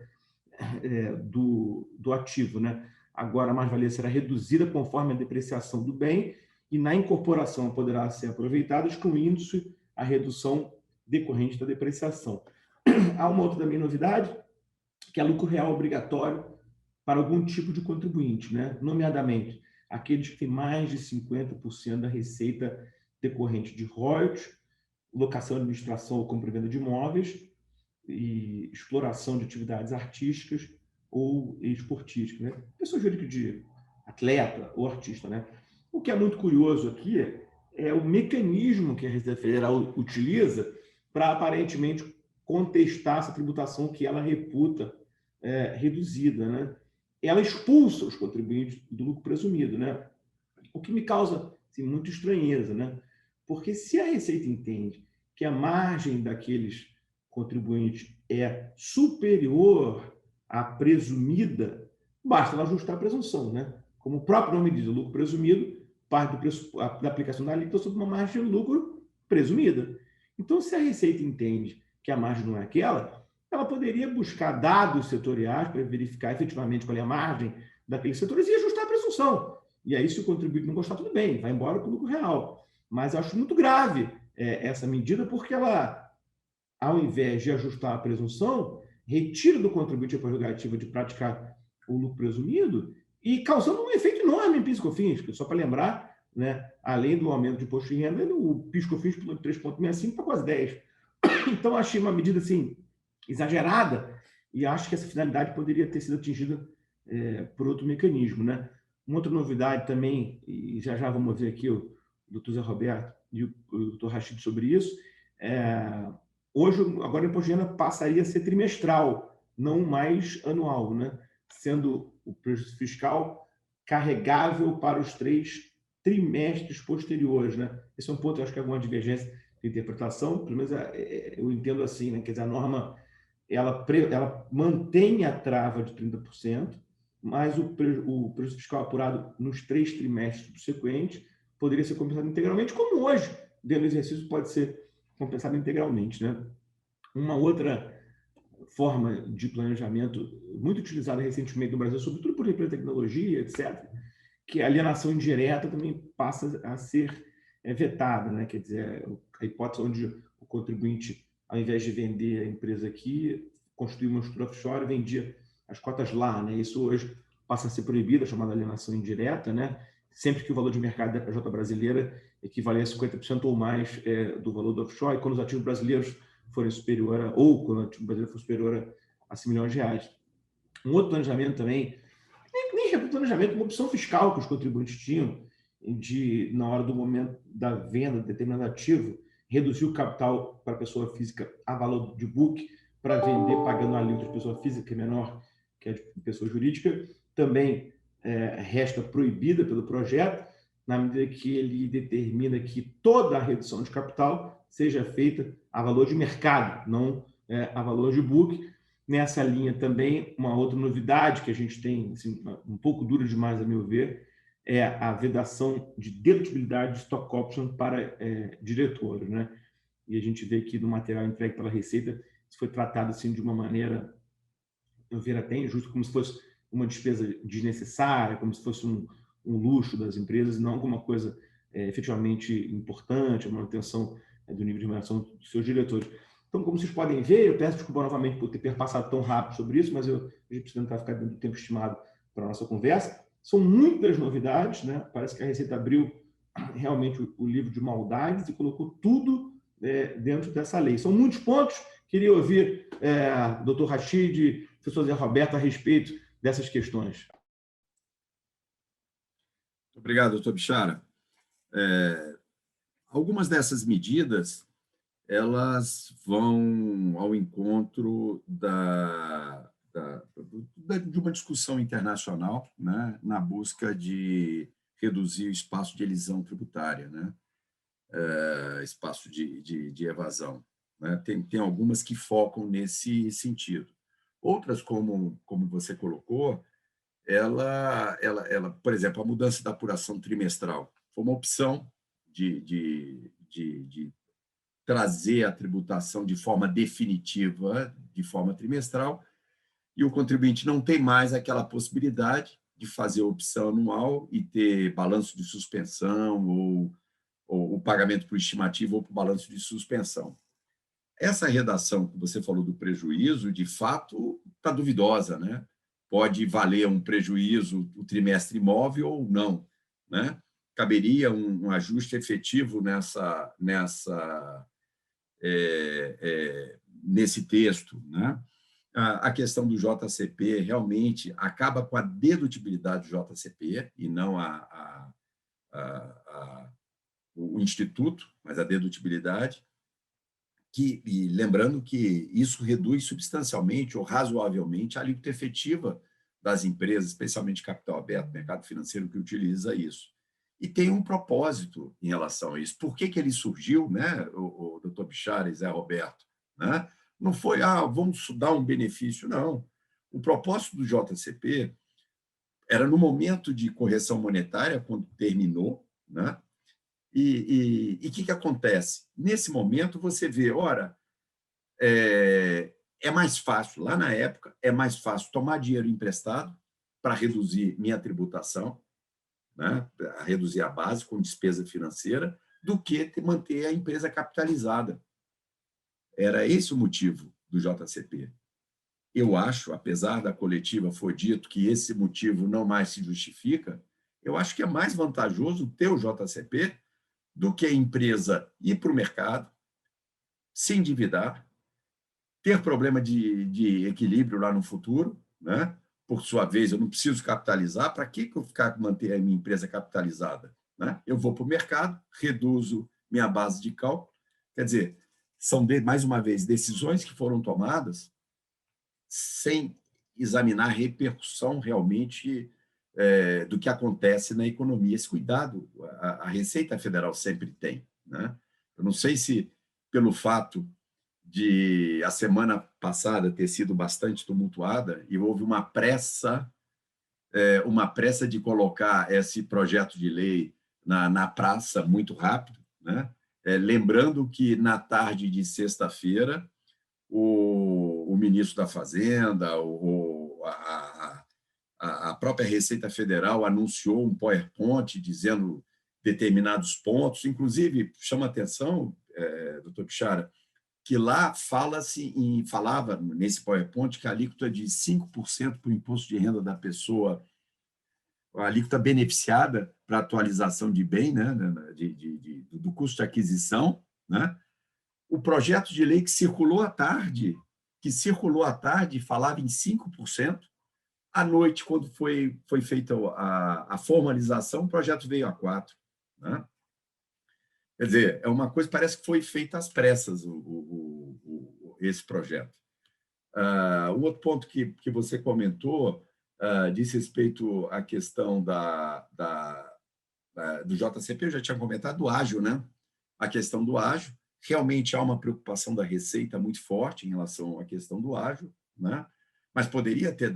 do ativo, né? Agora a mais-valia será reduzida conforme a depreciação do bem e na incorporação poderá ser aproveitada, excluindo-se a redução decorrente da depreciação. Há uma outra também novidade, que é lucro real obrigatório para algum tipo de contribuinte, né? Nomeadamente, aqueles que têm mais de 50% da receita decorrente de royalties, locação, administração ou compra e venda de imóveis e exploração de atividades artísticas ou esportísticas, né? Pessoa jurídica de atleta ou artista, né? O que é muito curioso aqui é o mecanismo que a Receita Federal utiliza para aparentemente contestar essa tributação que ela reputa reduzida, né? Ela expulsa os contribuintes do lucro presumido, né? O que me causa assim, muita estranheza, né? Porque se a Receita entende que a margem daqueles contribuintes é superior à presumida, basta ela ajustar a presunção, né? Como o próprio nome diz, o lucro presumido parte da aplicação da alíquota sobre uma margem de lucro presumida. Então, se a Receita entende que a margem não é aquela, ela poderia buscar dados setoriais para verificar efetivamente qual é a margem daqueles setores e ajustar a presunção. E aí, se o contribuinte não gostar, tudo bem, vai embora com o lucro real. Mas eu acho muito grave essa medida, porque ela, ao invés de ajustar a presunção, retira do contribuinte a prerrogativa de praticar o lucro presumido e causando um efeito enorme em PIS/COFINS, só para lembrar, né, além do aumento de imposto de renda, o PIS/COFINS pulou de 3,65 para quase 10. Então, achei uma medida assim, exagerada e acho que essa finalidade poderia ter sido atingida por outro mecanismo. Né? Uma outra novidade também, e já vamos ouvir aqui o doutor Zé Roberto e o doutor Rachid sobre isso, hoje, agora o imposto de renda passaria a ser trimestral, não mais anual, né? Sendo o prejuízo fiscal carregável para os 3 trimestres posteriores. Né? Esse é um ponto, eu acho que é alguma divergência de interpretação, pelo menos eu entendo assim, né? Quer dizer, a norma ela mantém a trava de 30%, mas o prejuízo fiscal apurado nos 3 trimestres subsequentes poderia ser compensado integralmente, como hoje, dentro do exercício, pode ser compensado integralmente. Né? Uma outra forma de planejamento muito utilizada recentemente no Brasil, sobretudo por empresa de tecnologia, etc., que a alienação indireta também passa a ser vetada. Né? Quer dizer, a hipótese onde o contribuinte, ao invés de vender a empresa aqui, construiu uma estrutura offshore e vendia as cotas lá. Né? Isso hoje passa a ser proibido, a chamada alienação indireta, né? Sempre que o valor de mercado da PJ brasileira equivaler a 50% ou mais do valor do offshore, e quando os ativos brasileiros forem superior ou quando o ativo brasileiro for superior a 100 milhões de reais. Um outro planejamento também, nem planejamento, uma opção fiscal que os contribuintes tinham de, na hora do momento da venda de determinado ativo, reduzir o capital para a pessoa física a valor de book para vender pagando a alíquota de pessoa física, que é menor que a de pessoa jurídica, também resta proibida pelo projeto, na medida que ele determina que toda a redução de capital seja feita a valor de mercado, não a valor de book. Nessa linha também, uma outra novidade que a gente tem, assim, um pouco dura demais, a meu ver, é a vedação de dedutibilidade de stock option para diretores. Né? E a gente vê aqui no material entregue pela Receita, isso foi tratado assim, de uma maneira, eu ver até injusto, como se fosse uma despesa desnecessária, como se fosse um luxo das empresas, não alguma coisa efetivamente importante, a manutenção do nível de remuneração dos seus diretores. Então, como vocês podem ver, eu peço desculpa novamente por ter perpassado tão rápido sobre isso, mas a gente precisa tentar ficar dentro do tempo estimado para a nossa conversa. São muitas novidades, né? Parece que a Receita abriu realmente o livro de maldades e colocou tudo dentro dessa lei. São muitos pontos. Queria ouvir doutor Rachid, professor Zé Roberto, a respeito dessas questões. Obrigado, doutor Bichara. Algumas dessas medidas elas vão ao encontro de uma discussão internacional, né, na busca de reduzir o espaço de elisão tributária, né, espaço de evasão. Né. Tem algumas que focam nesse sentido. Outras, como você colocou, ela, por exemplo, a mudança da apuração trimestral foi uma opção de trazer a tributação de forma definitiva, de forma trimestral, e o contribuinte não tem mais aquela possibilidade de fazer opção anual e ter balanço de suspensão ou o pagamento por estimativa ou por balanço de suspensão. Essa redação que você falou do prejuízo, de fato, está duvidosa, né? Pode valer um prejuízo o trimestre imóvel ou não, né? Caberia um ajuste efetivo nesse texto, né? A questão do JCP realmente acaba com a dedutibilidade do JCP e não o Instituto, mas a dedutibilidade. E lembrando que isso reduz substancialmente ou razoavelmente a alíquota efetiva das empresas, especialmente capital aberto, mercado financeiro que utiliza isso. E tem um propósito em relação a isso. Por que ele surgiu, né, o doutor Bichara e Zé Roberto? Né? Não foi, vamos dar um benefício, não. O propósito do JCP era no momento de correção monetária, quando terminou, né, E o que acontece? Nesse momento, você vê, ora, é mais fácil, lá na época, é mais fácil tomar dinheiro emprestado para reduzir minha tributação, né, reduzir a base com despesa financeira, do que manter a empresa capitalizada. Era esse o motivo do JCP. Eu acho, apesar da coletiva for dito que esse motivo não mais se justifica, eu acho que é mais vantajoso ter o JCP do que a empresa ir para o mercado, se endividar, ter problema de equilíbrio lá no futuro, né? Por sua vez, eu não preciso capitalizar, para que eu manter a minha empresa capitalizada? Né? Eu vou para o mercado, reduzo minha base de cálculo. Quer dizer, são, mais uma vez, decisões que foram tomadas sem examinar a repercussão realmente do que acontece na economia. Esse cuidado a Receita Federal sempre tem. Né? Eu não sei se, pelo fato de a semana passada ter sido bastante tumultuada e houve uma pressa de colocar esse projeto de lei na praça muito rápido, né? Lembrando que na tarde de sexta-feira o ministro da Fazenda, a própria Receita Federal anunciou um PowerPoint dizendo determinados pontos, inclusive chama atenção, doutor Pichara, que lá falava nesse PowerPoint que a alíquota de 5% para o imposto de renda da pessoa, a alíquota beneficiada para atualização de bem, né, do custo de aquisição, né? O projeto de lei que circulou à tarde, falava em 5%. À noite, quando foi feita a formalização, o projeto veio a 4%. Né? Quer dizer, é uma coisa, parece que foi feita às pressas esse projeto. Um outro ponto que você comentou diz respeito à questão do JCP, eu já tinha comentado, do ágio, né? A questão do ágio. Realmente há uma preocupação da Receita muito forte em relação à questão do ágio, né? Mas poderia ter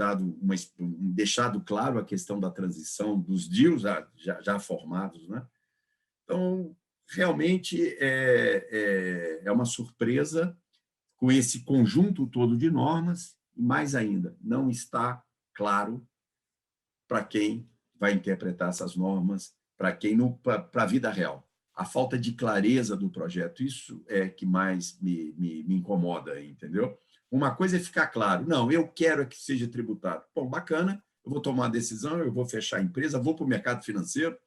deixado claro a questão da transição dos deals já formados. Né? Então, realmente é uma surpresa com esse conjunto todo de normas, e mais ainda, não está claro para quem vai interpretar essas normas, para a vida real. A falta de clareza do projeto, isso é que mais me incomoda, entendeu? Uma coisa é ficar claro, não, eu quero que seja tributado. Bom, bacana, eu vou tomar uma decisão, eu vou fechar a empresa, vou para o mercado financeiro,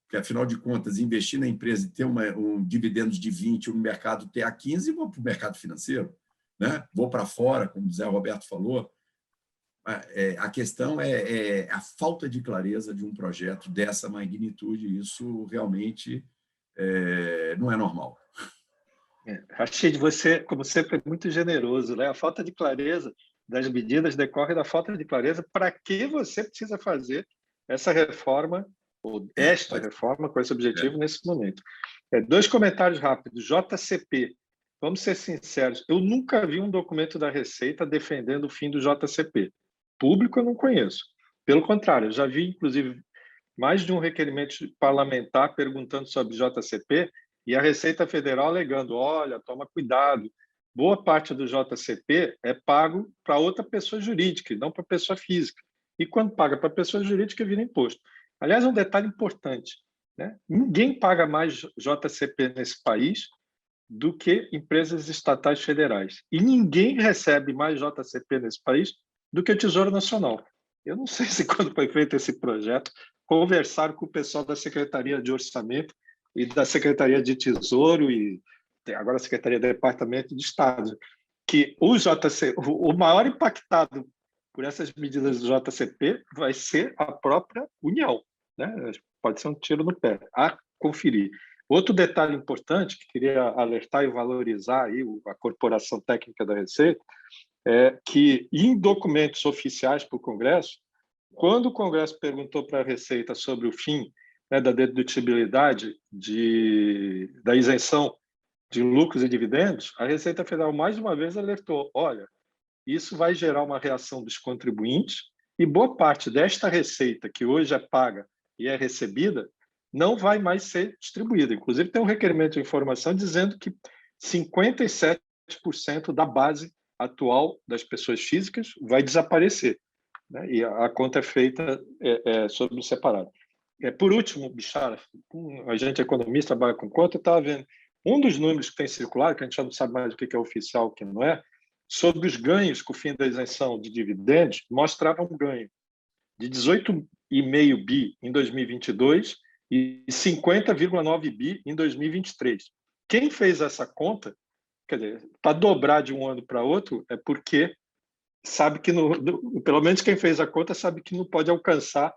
porque, afinal de contas, investir na empresa e ter um dividendos de 20, o mercado ter a 15, vou para o mercado financeiro. Né? Vou para fora, como o Zé Roberto falou. A questão é a falta de clareza de um projeto dessa magnitude, isso realmente não é normal. Rachid, você, como sempre, é muito generoso. Né? A falta de clareza das medidas decorre da falta de clareza para que você precisa fazer essa reforma, ou esta reforma, com esse objetivo nesse momento. 2 comentários rápidos. JCP. Vamos ser sinceros, eu nunca vi um documento da Receita defendendo o fim do JCP. Público eu não conheço. Pelo contrário, eu já vi, inclusive, mais de um requerimento parlamentar perguntando sobre JCP e a Receita Federal alegando, olha, toma cuidado, boa parte do JCP é pago para outra pessoa jurídica, não para pessoa física. E quando paga para pessoa jurídica, vira imposto. Aliás, um detalhe importante, né? Ninguém paga mais JCP nesse país do que empresas estatais federais. E ninguém recebe mais JCP nesse país do que o Tesouro Nacional. Eu não sei se, quando foi feito esse projeto, conversaram com o pessoal da Secretaria de Orçamento e da Secretaria de Tesouro e agora a Secretaria do Departamento de Estado, que o maior impactado por essas medidas do JCP vai ser a própria União. Né? Pode ser um tiro no pé, a conferir. Outro detalhe importante que queria alertar e valorizar aí a Corporação Técnica da Receita é que, em documentos oficiais para o Congresso, quando o Congresso perguntou para a Receita sobre o fim, né, da dedutibilidade da isenção de lucros e dividendos, a Receita Federal, mais uma vez, alertou, olha, isso vai gerar uma reação dos contribuintes e boa parte desta receita que hoje é paga e é recebida não vai mais ser distribuída. Inclusive, tem um requerimento de informação dizendo que 57% da base atual das pessoas físicas vai desaparecer, né? E a conta é feita sobre o separado. Por último, Bichara, a gente economista, trabalha com conta, eu estava vendo um dos números que tem circulado, que a gente já não sabe mais o que é oficial e o que não é, sobre os ganhos com o fim da isenção de dividendos, mostrava um ganho de 18,5 bi em 2022 e 50,9 bi em 2023. Quem fez essa conta, quer dizer, para dobrar de um ano para outro, é porque sabe que, pelo menos quem fez a conta sabe que não pode alcançar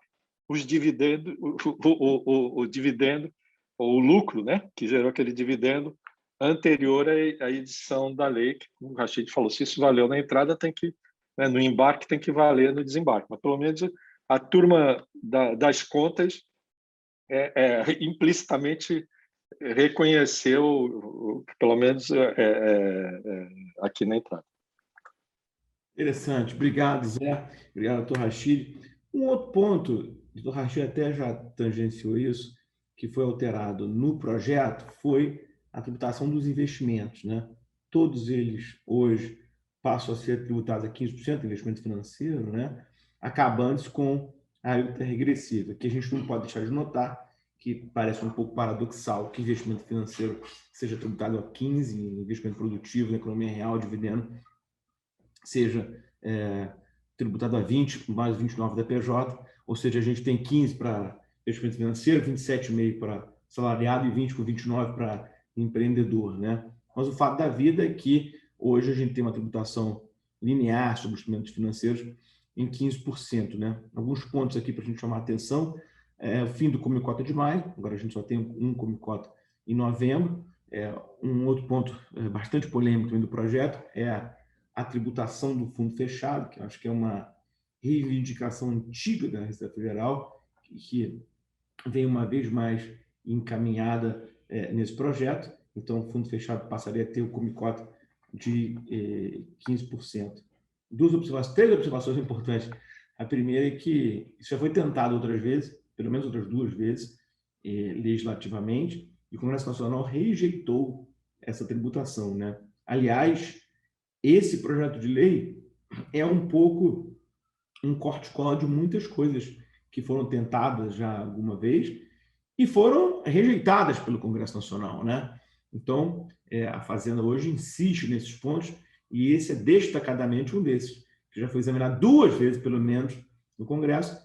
os dividendos, o dividendo, ou o lucro, né, que gerou aquele dividendo anterior à edição da lei, que o Rachid falou, se isso valeu na entrada, tem que, né, no embarque tem que valer no desembarque. Mas, pelo menos, a turma das contas implicitamente reconheceu, pelo menos aqui na entrada. Interessante. Obrigado, Zé. Obrigado, doutor Rachid. Um outro ponto, o doutor Rachid até já tangenciou isso, que foi alterado no projeto, foi a tributação dos investimentos, né? Todos eles, hoje, passam a ser tributados a 15% de investimento financeiro, né? Acabando com a alíquota regressiva, que a gente não pode deixar de notar, que parece um pouco paradoxal que investimento financeiro seja tributado a 15%, investimento produtivo na economia real, dividendo, seja tributado a 20%, mais 29% da PJ, ou seja, a gente tem 15% para investimento financeiro, 27,5% para salariado e 20% com 29% para empreendedor, né? Mas o fato da vida é que hoje a gente tem uma tributação linear sobre os instrumentos financeiros em 15%, né? Alguns pontos aqui para a gente chamar a atenção, o fim do Comicota de maio, agora a gente só tem um Comicota em novembro. Um outro ponto bastante polêmico também do projeto é a tributação do fundo fechado, que eu acho que é uma reivindicação antiga da Receita Federal, que vem uma vez mais encaminhada nesse projeto. Então, o fundo fechado passaria a ter o Comicota de 15%. Três observações importantes. A primeira é que isso já foi tentado outras vezes, pelo menos outras 2 vezes, legislativamente, e o Congresso Nacional rejeitou essa tributação, né? Aliás, esse projeto de lei é um pouco um corte-cola de muitas coisas que foram tentadas já alguma vez e foram rejeitadas pelo Congresso Nacional, né? Então, a Fazenda hoje insiste nesses pontos e esse é destacadamente um desses, que já foi examinado 2 vezes, pelo menos, no Congresso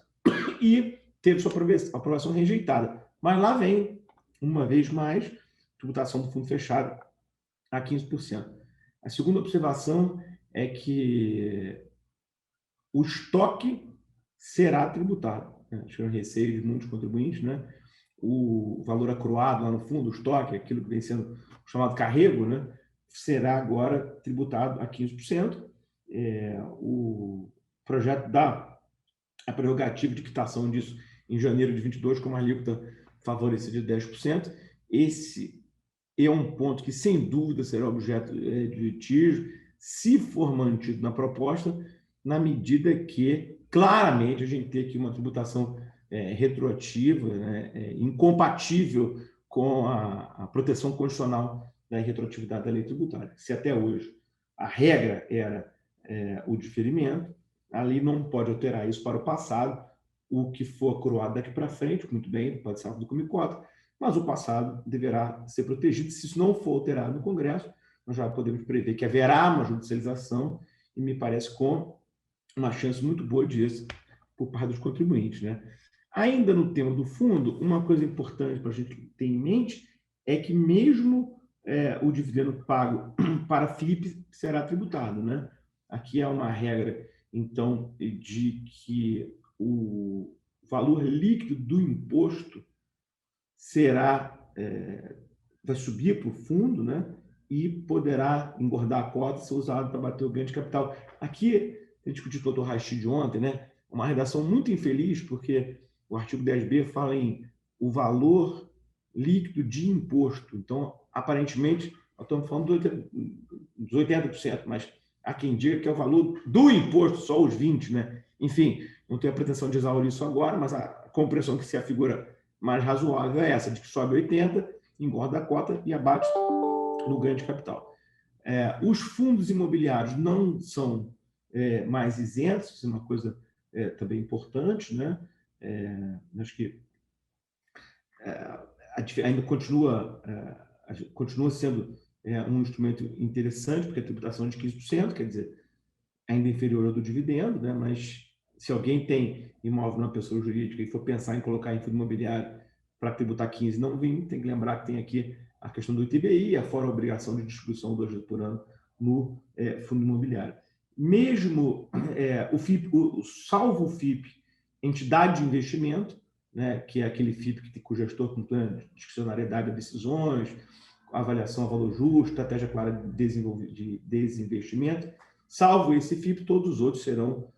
e teve sua aprovação rejeitada. Mas lá vem, uma vez mais, tributação do fundo fechado a 15%. A segunda observação é que o estoque será tributado. Acho que é um receio de muitos contribuintes, né? O valor acruado lá no fundo, o estoque, aquilo que vem sendo chamado carrego, né? Será agora tributado a 15%. O projeto dá a prerrogativa de quitação disso em janeiro de 22, com uma alíquota favorecida de 10%. Esse é um ponto que, sem dúvida, será objeto de litígio, se for mantido na proposta, na medida que, claramente, a gente tem aqui uma tributação retroativa, né, incompatível com a proteção constitucional da retroatividade da lei tributária. Se até hoje a regra era o diferimento, a lei não pode alterar isso para o passado. O que for coroado daqui para frente, muito bem, pode ser do Comicota, mas o passado deverá ser protegido. Se isso não for alterado no Congresso, nós já podemos prever que haverá uma judicialização e me parece com uma chance muito boa disso por parte dos contribuintes, né? Ainda no tema do fundo, uma coisa importante para a gente ter em mente é que mesmo o dividendo pago para FIP será tributado, né? Aqui é uma regra, então, de que o valor líquido do imposto vai subir para o fundo, né? E poderá engordar a cota e ser usado para bater o ganho de capital. Aqui, a gente discutiu com o doutor Rachid ontem, né? Uma redação muito infeliz, porque o artigo 10b fala em o valor líquido de imposto. Então, aparentemente, nós estamos falando dos 80%, mas há quem diga que é o valor do imposto, só os 20%, né? Enfim, não tenho a pretensão de exaurir isso agora, mas a compreensão que se afigura mais razoável é essa, de que sobe 80, engorda a cota e abate no ganho de capital. Os fundos imobiliários não são mais isentos, isso é uma coisa também importante, né? Acho que ainda continua sendo um instrumento interessante, porque a tributação é de 15%, quer dizer, ainda inferior ao do dividendo, né? Mas se alguém tem imóvel na pessoa jurídica e for pensar em colocar em fundo imobiliário para tributar 15, não vem, tem que lembrar que tem aqui a questão do ITBI, fora a obrigação de distribuição 2 vezes por ano no fundo imobiliário. Mesmo o FIP, salvo o FIP, entidade de investimento, né, que é aquele FIP cujo gestor com plano de discricionariedade de decisões, avaliação a valor justo, estratégia clara de desinvestimento, salvo esse FIP, todos os outros serão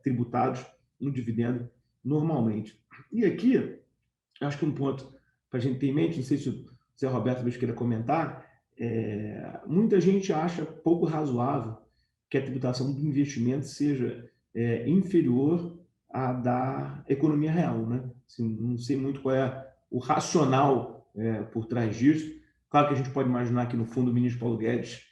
tributados no dividendo normalmente. E aqui, acho que um ponto para a gente ter em mente, não sei se o Zé Roberto talvez queira comentar, muita gente acha pouco razoável que a tributação do investimento seja inferior à da economia real, né? Assim, não sei muito qual é o racional por trás disso. Claro que a gente pode imaginar que, no fundo, o ministro Paulo Guedes,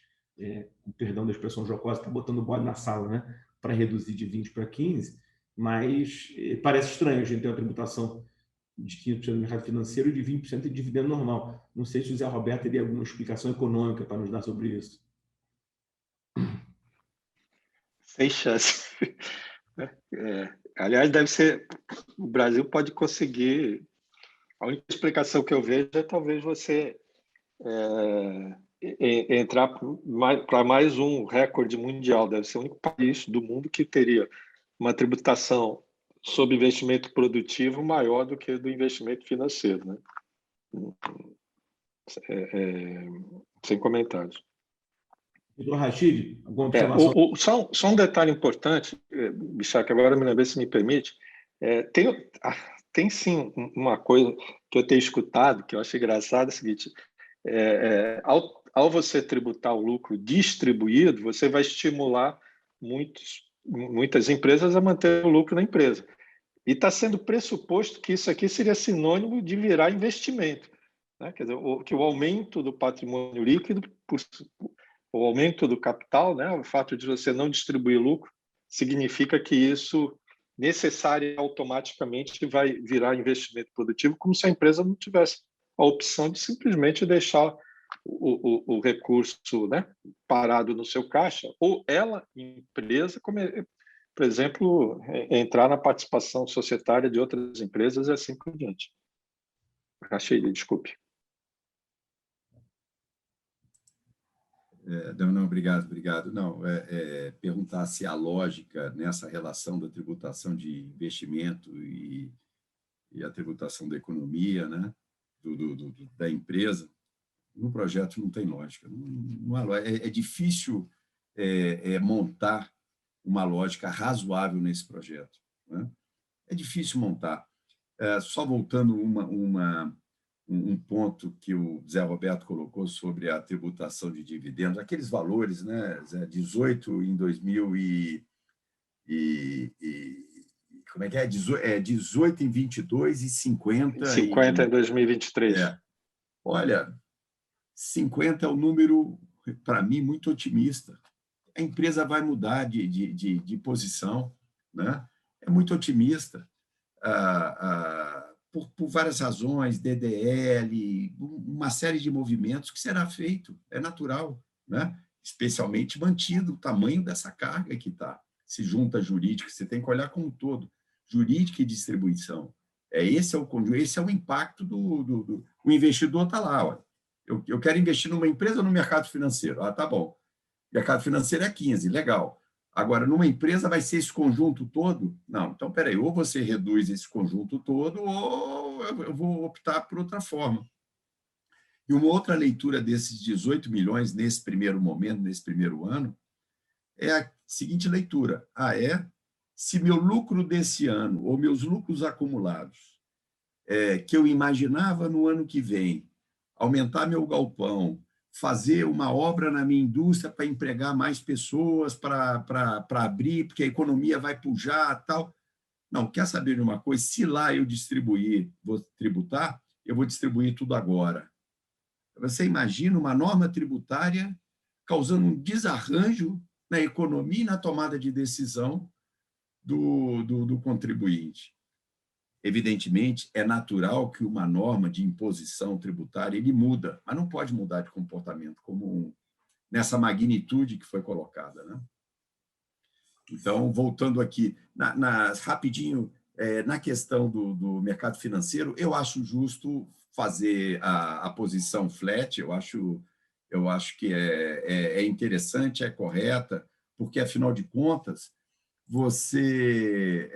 com perdão da expressão jocosa, está botando o bode na sala, né? Para reduzir de 20 para 15, mas parece estranho a gente ter uma tributação de 15% no mercado financeiro e de 20% de dividendo normal. Não sei se o Zé Roberto teria alguma explicação econômica para nos dar sobre isso. Sem chance. Aliás, deve ser... O Brasil pode conseguir... A única explicação que eu vejo é talvez você entrar para mais um recorde mundial. Deve ser o único país do mundo que teria uma tributação sobre investimento produtivo maior do que do investimento financeiro, né? Sem comentários. Doutor Rachid, alguma observação? Só um detalhe importante, Bichac, agora me lembrei, se me permite, tem sim uma coisa que eu tenho escutado, que eu acho engraçado, é o seguinte, ao você tributar o lucro distribuído, você vai estimular muitas empresas a manter o lucro na empresa. E está sendo pressuposto que isso aqui seria sinônimo de virar investimento, né? Quer dizer, que o aumento do patrimônio líquido, o aumento do capital, né? O fato de você não distribuir lucro, significa que isso necessariamente, automaticamente, vai virar investimento produtivo, como se a empresa não tivesse a opção de simplesmente deixar o recurso, né, parado no seu caixa, ou ela, empresa, por exemplo, entrar na participação societária de outras empresas e assim por diante. Achei, desculpe. Não, obrigado. Não, perguntar se a lógica nessa relação da tributação de investimento e a tributação da economia, né, da empresa, no projeto não tem lógica. É difícil montar uma lógica razoável nesse projeto, né? É difícil montar. Só voltando um ponto que o Zé Roberto colocou sobre a tributação de dividendos, aqueles valores, né, 18 em 2000 como é que é? 18 em 22 e 50 em 2023. Olha, 50 é um número, para mim, muito otimista. A empresa vai mudar de posição, né? É muito otimista. Por várias razões, DDL, uma série de movimentos que será feito, é natural, né? Especialmente mantido o tamanho dessa carga que está. Se junta jurídica, você tem que olhar como um todo, jurídica e distribuição. Esse é o impacto o investidor está lá. Olha. Eu quero investir numa empresa ou no mercado financeiro? Tá bom. Mercado financeiro é 15, legal. Agora, numa empresa vai ser esse conjunto todo? Não, então, peraí, ou você reduz esse conjunto todo ou eu vou optar por outra forma. E uma outra leitura desses 18 milhões nesse primeiro momento, nesse primeiro ano, é a seguinte leitura. Se meu lucro desse ano, ou meus lucros acumulados, que eu imaginava no ano que vem, aumentar meu galpão, fazer uma obra na minha indústria para empregar mais pessoas, para abrir, porque a economia vai pujar, tal. Não, quer saber de uma coisa? Se lá eu distribuir, vou tributar, eu vou distribuir tudo agora. Você imagina uma norma tributária causando um desarranjo na economia e na tomada de decisão do contribuinte. Evidentemente, é natural que uma norma de imposição tributária ele muda, mas não pode mudar de comportamento como nessa magnitude que foi colocada, né? Então, voltando aqui, rapidinho, na questão do mercado financeiro, eu acho justo fazer a posição flat, eu acho que é interessante, é correta, porque, afinal de contas, você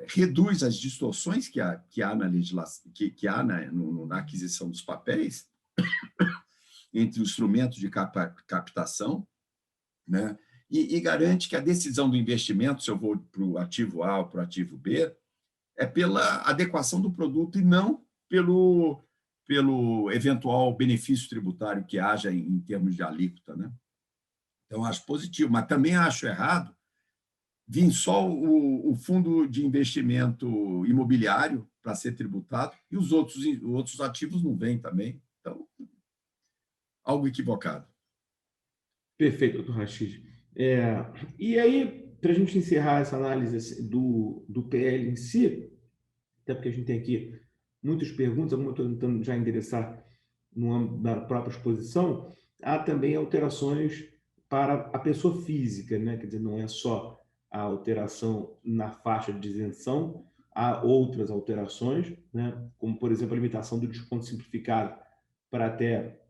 reduz as distorções que há na legislação, que há na aquisição dos papéis entre os instrumentos de captação, né? E garante que a decisão do investimento, se eu vou para o ativo A ou para o ativo B, é pela adequação do produto e não pelo eventual benefício tributário que haja em termos de alíquota, né? Então, acho positivo, mas também acho errado vir só o fundo de investimento imobiliário para ser tributado e os outros ativos não vêm também. Então, algo equivocado. Perfeito, doutor Rachid. E aí, para a gente encerrar essa análise do PL em si, até porque a gente tem aqui muitas perguntas, algumas eu estou tentando já endereçar no âmbito da própria exposição, há também alterações para a pessoa física, né? Quer dizer, não é só a alteração na faixa de isenção, há outras alterações, né? Como, por exemplo, a limitação do desconto simplificado para até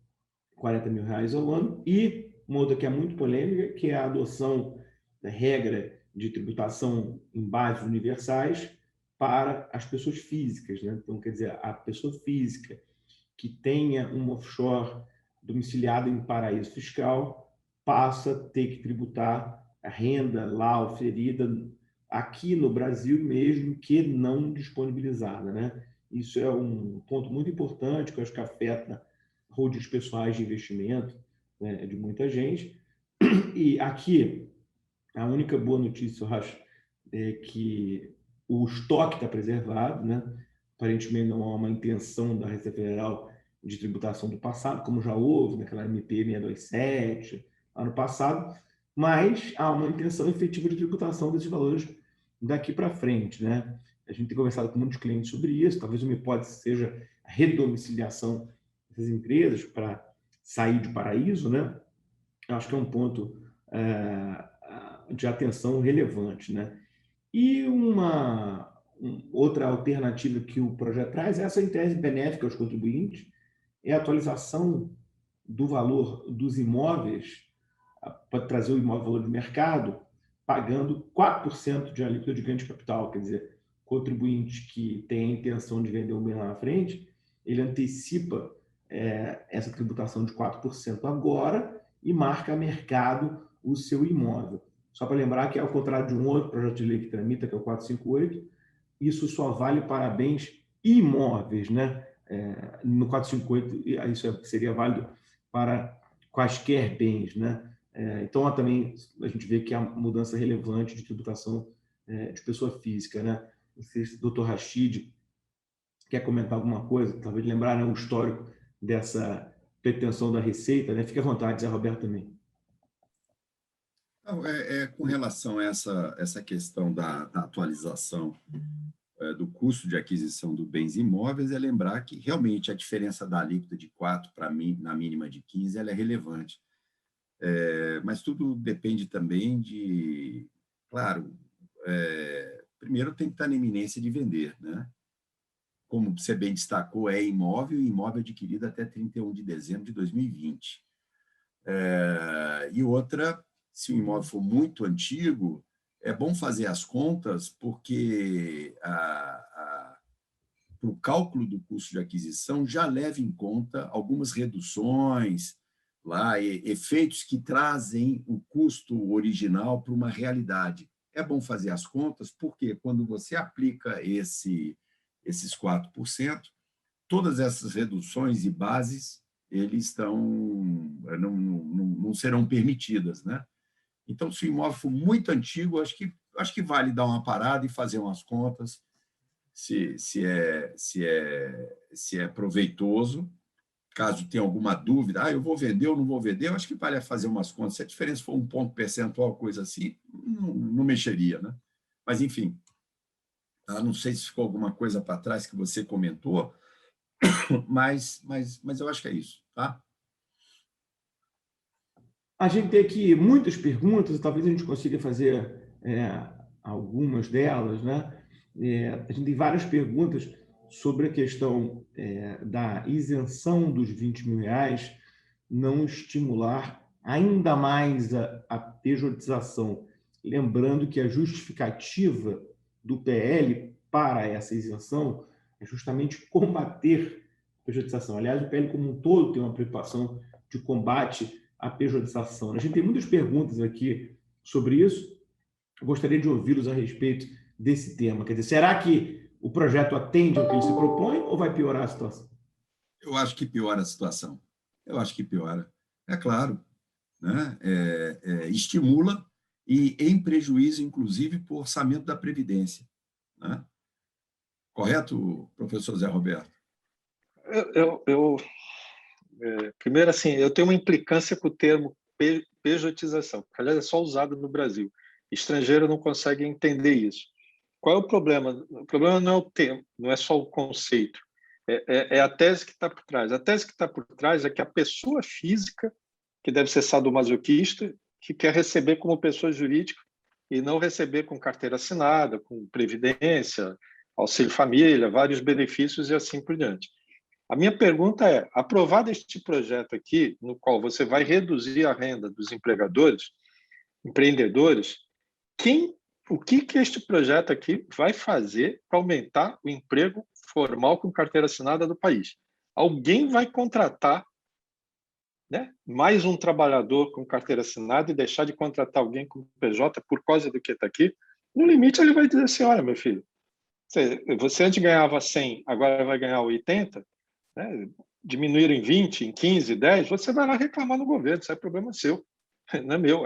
R$40 mil ao ano, e uma outra que é muito polêmica, que é a adoção da regra de tributação em bases universais para as pessoas físicas, né? Então, quer dizer, a pessoa física que tenha um offshore domiciliado em paraíso fiscal passa a ter que tributar a renda lá oferida aqui no Brasil mesmo, que não disponibilizada, né? Isso é um ponto muito importante que eu acho que afeta holdings pessoais de investimento, né, de muita gente. E aqui, a única boa notícia, eu acho, é que o estoque está preservado, né? Aparentemente não há uma intenção da Receita Federal de tributação do passado, como já houve naquela MP 627, ano passado, mas há uma intenção efetiva de tributação desses valores daqui para frente, né? A gente tem conversado com muitos clientes sobre isso, talvez uma hipótese seja a redomiciliação dessas empresas para sair de paraíso, né? Acho que é um ponto de atenção relevante, né? E outra alternativa que o projeto traz, essa em tese benéfica aos contribuintes, é a atualização do valor dos imóveis, para trazer o imóvel valor de mercado, pagando 4% de alíquota de ganho de capital. Quer dizer, contribuinte que tem a intenção de vender um bem lá na frente, ele antecipa essa tributação de 4% agora e marca a mercado o seu imóvel. Só para lembrar que, ao contrário de um outro projeto de lei que tramita, que é o 458, isso só vale para bens imóveis, né? No 458, isso seria válido para quaisquer bens, né? Então, também a gente vê que há mudança relevante de tributação de pessoa física, né? Não sei se o doutor Rachid quer comentar alguma coisa, talvez lembrar, né, o histórico dessa pretensão da Receita, né? Fique à vontade, Zé Roberto também. Não, com relação a essa questão da atualização do custo de aquisição dos bens imóveis, é lembrar que realmente a diferença da alíquota de 4 na mínima de 15 ela é relevante. Mas tudo depende também de, claro, primeiro tem que estar na iminência de vender, né? Como você bem destacou, é imóvel e imóvel adquirido até 31 de dezembro de 2020. E outra, se o imóvel for muito antigo, é bom fazer as contas, porque o cálculo do custo de aquisição já leva em conta algumas reduções, lá, efeitos que trazem o custo original para uma realidade. É bom fazer as contas, porque quando você aplica esses 4%, todas essas reduções e bases eles não serão permitidas, né? Então, se o imóvel for muito antigo, acho que eu acho que vale dar uma parada e fazer umas contas, se é proveitoso. Caso tenha alguma dúvida, eu vou vender ou não vou vender, eu acho que vale fazer umas contas. Se a diferença for um ponto percentual, coisa assim, não mexeria, né? Mas, enfim, não sei se ficou alguma coisa para trás que você comentou, mas eu acho que é isso, tá? A gente tem aqui muitas perguntas, talvez a gente consiga fazer algumas delas, né? A gente tem várias perguntas sobre a questão da isenção dos R$ 20.000 não estimular ainda mais a pejotização. Lembrando que a justificativa do PL para essa isenção é justamente combater a pejotização. Aliás, o PL como um todo tem uma preocupação de combate à pejotização. A gente tem muitas perguntas aqui sobre isso. Eu gostaria de ouvi-los a respeito desse tema. Quer dizer, será que o projeto atende ao que ele se propõe ou vai piorar a situação? Eu acho que piora a situação. Eu acho que piora. É claro, né? Estimula e em prejuízo, inclusive, para o orçamento da Previdência. Né? Correto, professor Zé Roberto? Primeiro, assim, eu tenho uma implicância com o termo pejotização, que, aliás, é só usado no Brasil. Estrangeiro não consegue entender isso. Qual é o problema? O problema não é o termo, não é só o conceito. É a tese que está por trás. A tese que está por trás é que a pessoa física, que deve ser sadomasoquista, que quer receber como pessoa jurídica e não receber com carteira assinada, com previdência, auxílio família, vários benefícios e assim por diante. A minha pergunta é, aprovado este projeto aqui, no qual você vai reduzir a renda dos empregadores, empreendedores, o que este projeto aqui vai fazer para aumentar o emprego formal com carteira assinada do país? Alguém vai contratar, né, mais um trabalhador com carteira assinada e deixar de contratar alguém com PJ por causa do que está aqui? No limite, ele vai dizer assim, olha, meu filho, você antes ganhava 100, agora vai ganhar 80, né? Diminuíram em 20, em 15, 10, você vai lá reclamar no governo, isso é problema seu, não é meu.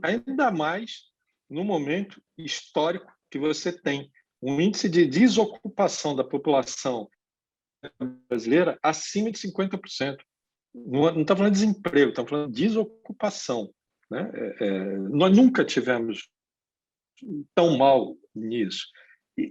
Ainda mais no momento histórico que você tem um índice de desocupação da população brasileira acima de 50%. Não está falando de desemprego, estamos falando de desocupação. Né? Nós nunca tivemos tão mal nisso.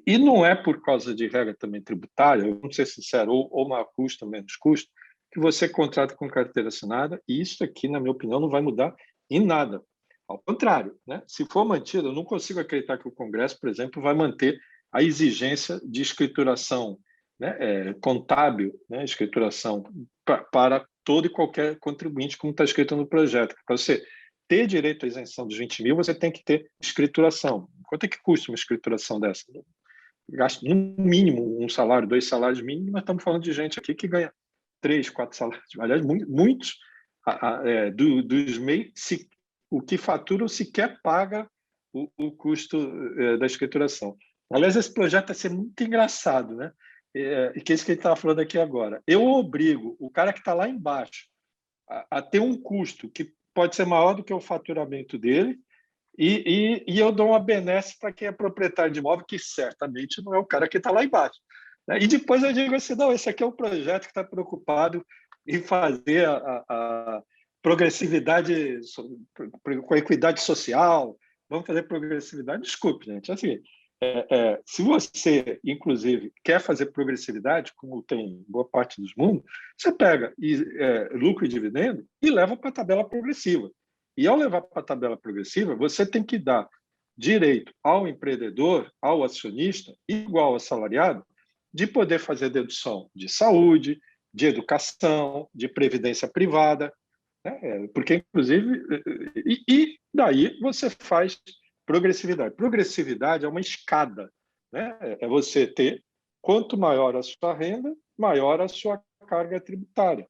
E não é por causa de regra também tributária, vamos ser sinceros, ou maior custo ou menos custo, que você contrata com carteira assinada, e isso aqui, na minha opinião, não vai mudar em nada. Ao contrário, né? Se for mantido, eu não consigo acreditar que o Congresso, por exemplo, vai manter a exigência de escrituração, né? Contábil, né? Escrituração para todo e qualquer contribuinte, como está escrito no projeto. Para você ter direito à isenção dos 20 mil, você tem que ter escrituração. Quanto é que custa uma escrituração dessa? Gasta no mínimo um salário, 2 salários mínimos, mas estamos falando de gente aqui que ganha 3, 4 salários. Aliás, muitos dos MEI, o que faturam sequer paga o custo da escrituração. Aliás, esse projeto vai ser muito engraçado, né? E que é isso que ele estava falando aqui agora. Eu obrigo o cara que está lá embaixo a ter um custo que pode ser maior do que o faturamento dele, e eu dou uma benesse para quem é proprietário de imóvel, que certamente não é o cara que está lá embaixo. Né? E depois eu digo assim, não, esse aqui é um projeto que está preocupado em fazer a progressividade com a equidade social, vamos fazer progressividade. Desculpe, gente, assim, se você, inclusive, quer fazer progressividade, como tem boa parte dos mundos, você pega lucro e dividendo e leva para a tabela progressiva. E, ao levar para a tabela progressiva, você tem que dar direito ao empreendedor, ao acionista, igual ao assalariado, de poder fazer dedução de saúde, de educação, de previdência privada, né? Porque, inclusive, e daí você faz progressividade. Progressividade é uma escada, né? É você ter, quanto maior a sua renda, maior a sua carga tributária.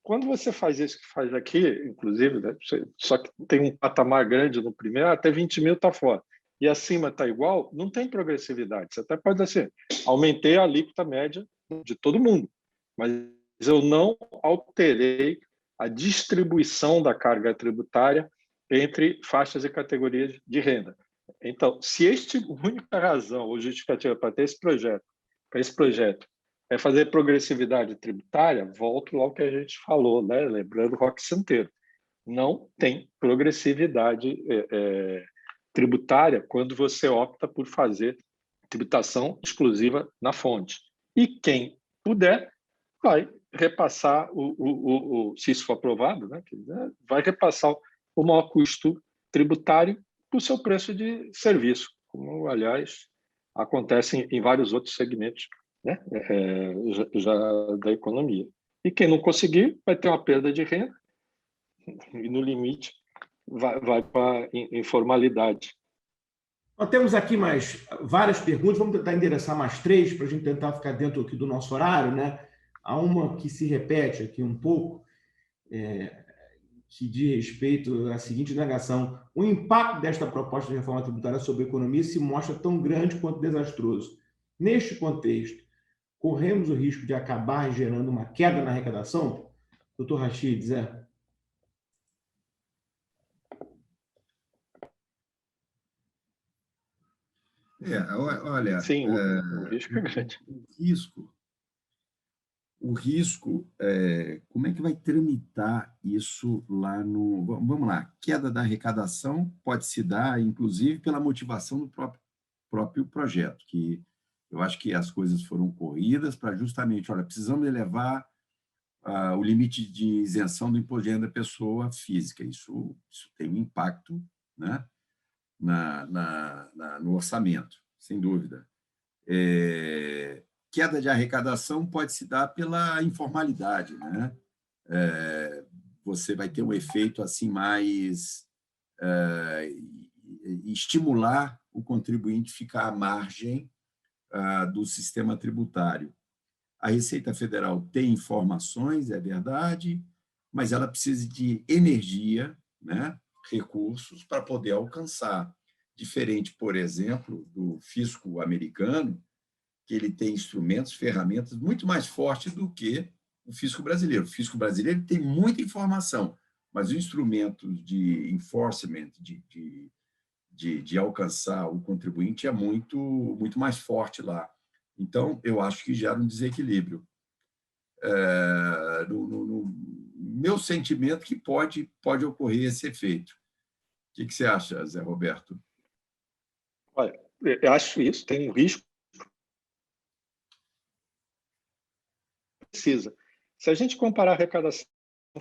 Quando você faz isso que faz aqui, inclusive, né, só que tem um patamar grande no primeiro, até 20 mil está fora, e acima está igual, não tem progressividade. Você até pode dizer assim, aumentei a alíquota média de todo mundo, mas eu não alterei a distribuição da carga tributária entre faixas e categorias de renda. Então, se este única razão ou justificativa para ter esse projeto é fazer progressividade tributária, volto ao que a gente falou, né? Lembrando o Roque Santeiro, não tem progressividade tributária quando você opta por fazer tributação exclusiva na fonte. E quem puder vai repassar, se isso for aprovado, né, vai repassar o maior custo tributário para o seu preço de serviço, como, aliás, acontece em vários outros segmentos, né, já da economia. E quem não conseguir vai ter uma perda de renda e, no limite, vai para a informalidade. Nós temos aqui mais várias perguntas, vamos tentar endereçar mais 3 para a gente tentar ficar dentro aqui do nosso horário, né? Há uma que se repete aqui um pouco, que diz respeito à seguinte indagação: o impacto desta proposta de reforma tributária sobre a economia se mostra tão grande quanto desastroso. Neste contexto, corremos o risco de acabar gerando uma queda na arrecadação? Doutor Rachid, Zé? Olha, sim, o risco é grande. O risco, como é que vai tramitar isso lá no... Vamos lá, queda da arrecadação pode se dar, inclusive, pela motivação do próprio projeto, que eu acho que as coisas foram corridas para justamente, olha, precisamos elevar o limite de isenção do imposto de renda da pessoa física. Isso tem um impacto, né, no orçamento, sem dúvida. Queda de arrecadação pode se dar pela informalidade, né? Você vai ter um efeito assim mais estimular o contribuinte a ficar à margem do sistema tributário. A Receita Federal tem informações, é verdade, mas ela precisa de energia, né? Recursos para poder alcançar. Diferente, por exemplo, do fisco americano, que ele tem instrumentos, ferramentas muito mais fortes do que o fisco brasileiro. O fisco brasileiro tem muita informação, mas o instrumento de enforcement, de alcançar o contribuinte é muito mais forte lá. Então, eu acho que gera um desequilíbrio. No meu sentimento que pode ocorrer esse efeito. O que você acha, Zé Roberto? Olha, eu acho isso, tem um risco. Precisa. Se a gente comparar a arrecadação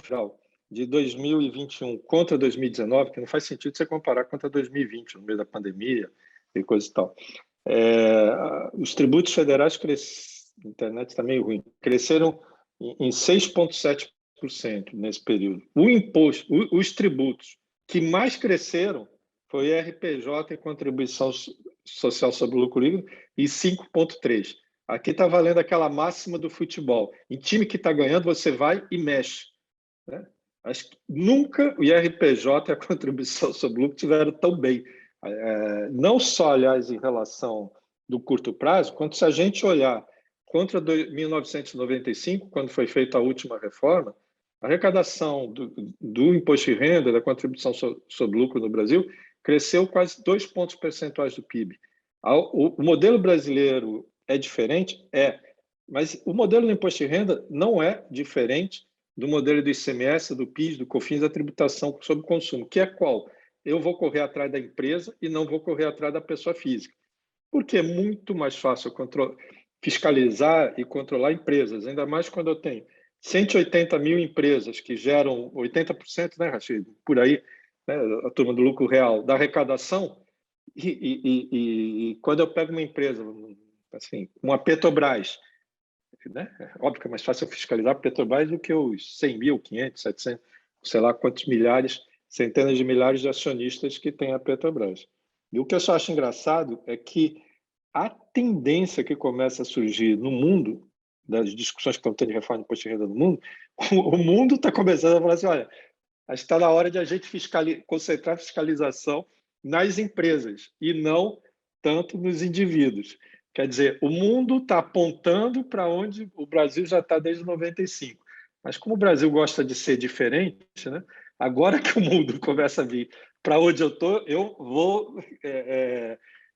final de 2021 contra 2019, que não faz sentido você comparar contra 2020, no meio da pandemia e coisa e tal. Os tributos federais a internet está meio ruim, cresceram em 6,7% nesse período. Os tributos que mais cresceram foi RPJ e contribuição social sobre o lucro líquido, e 5,3%. Aqui está valendo aquela máxima do futebol. Em time que está ganhando, você vai e mexe, né? Acho que nunca o IRPJ e a contribuição sobre o lucro tiveram tão bem. Não só, aliás, em relação do curto prazo, quanto se a gente olhar contra 1995, quando foi feita a última reforma, a arrecadação do imposto de renda, da contribuição sobre lucro no Brasil, cresceu quase 2 pontos percentuais do PIB. O modelo brasileiro é diferente? Mas o modelo do imposto de renda não é diferente do modelo do ICMS, do PIS, do COFINS, da tributação sobre consumo, que é qual? Eu vou correr atrás da empresa e não vou correr atrás da pessoa física. Porque é muito mais fácil fiscalizar e controlar empresas, ainda mais quando eu tenho 180 mil empresas que geram 80%, né, Rachid? Por aí, né, a turma do lucro real, da arrecadação, e quando eu pego uma empresa, assim, uma Petrobras, né? Óbvio que é mais fácil fiscalizar a Petrobras do que os 100 mil, 500, 700, sei lá quantos milhares, centenas de milhares de acionistas que tem a Petrobras. E o que eu só acho engraçado é que a tendência que começa a surgir no mundo, das discussões que estão tendo de reforma de imposto de renda no mundo, o mundo está começando a falar assim, olha, acho que está na hora de a gente concentrar a fiscalização nas empresas e não tanto nos indivíduos. Quer dizer, o mundo está apontando para onde o Brasil já está desde 95. Mas como o Brasil gosta de ser diferente, né? Agora que o mundo começa a vir para onde eu estou, eu vou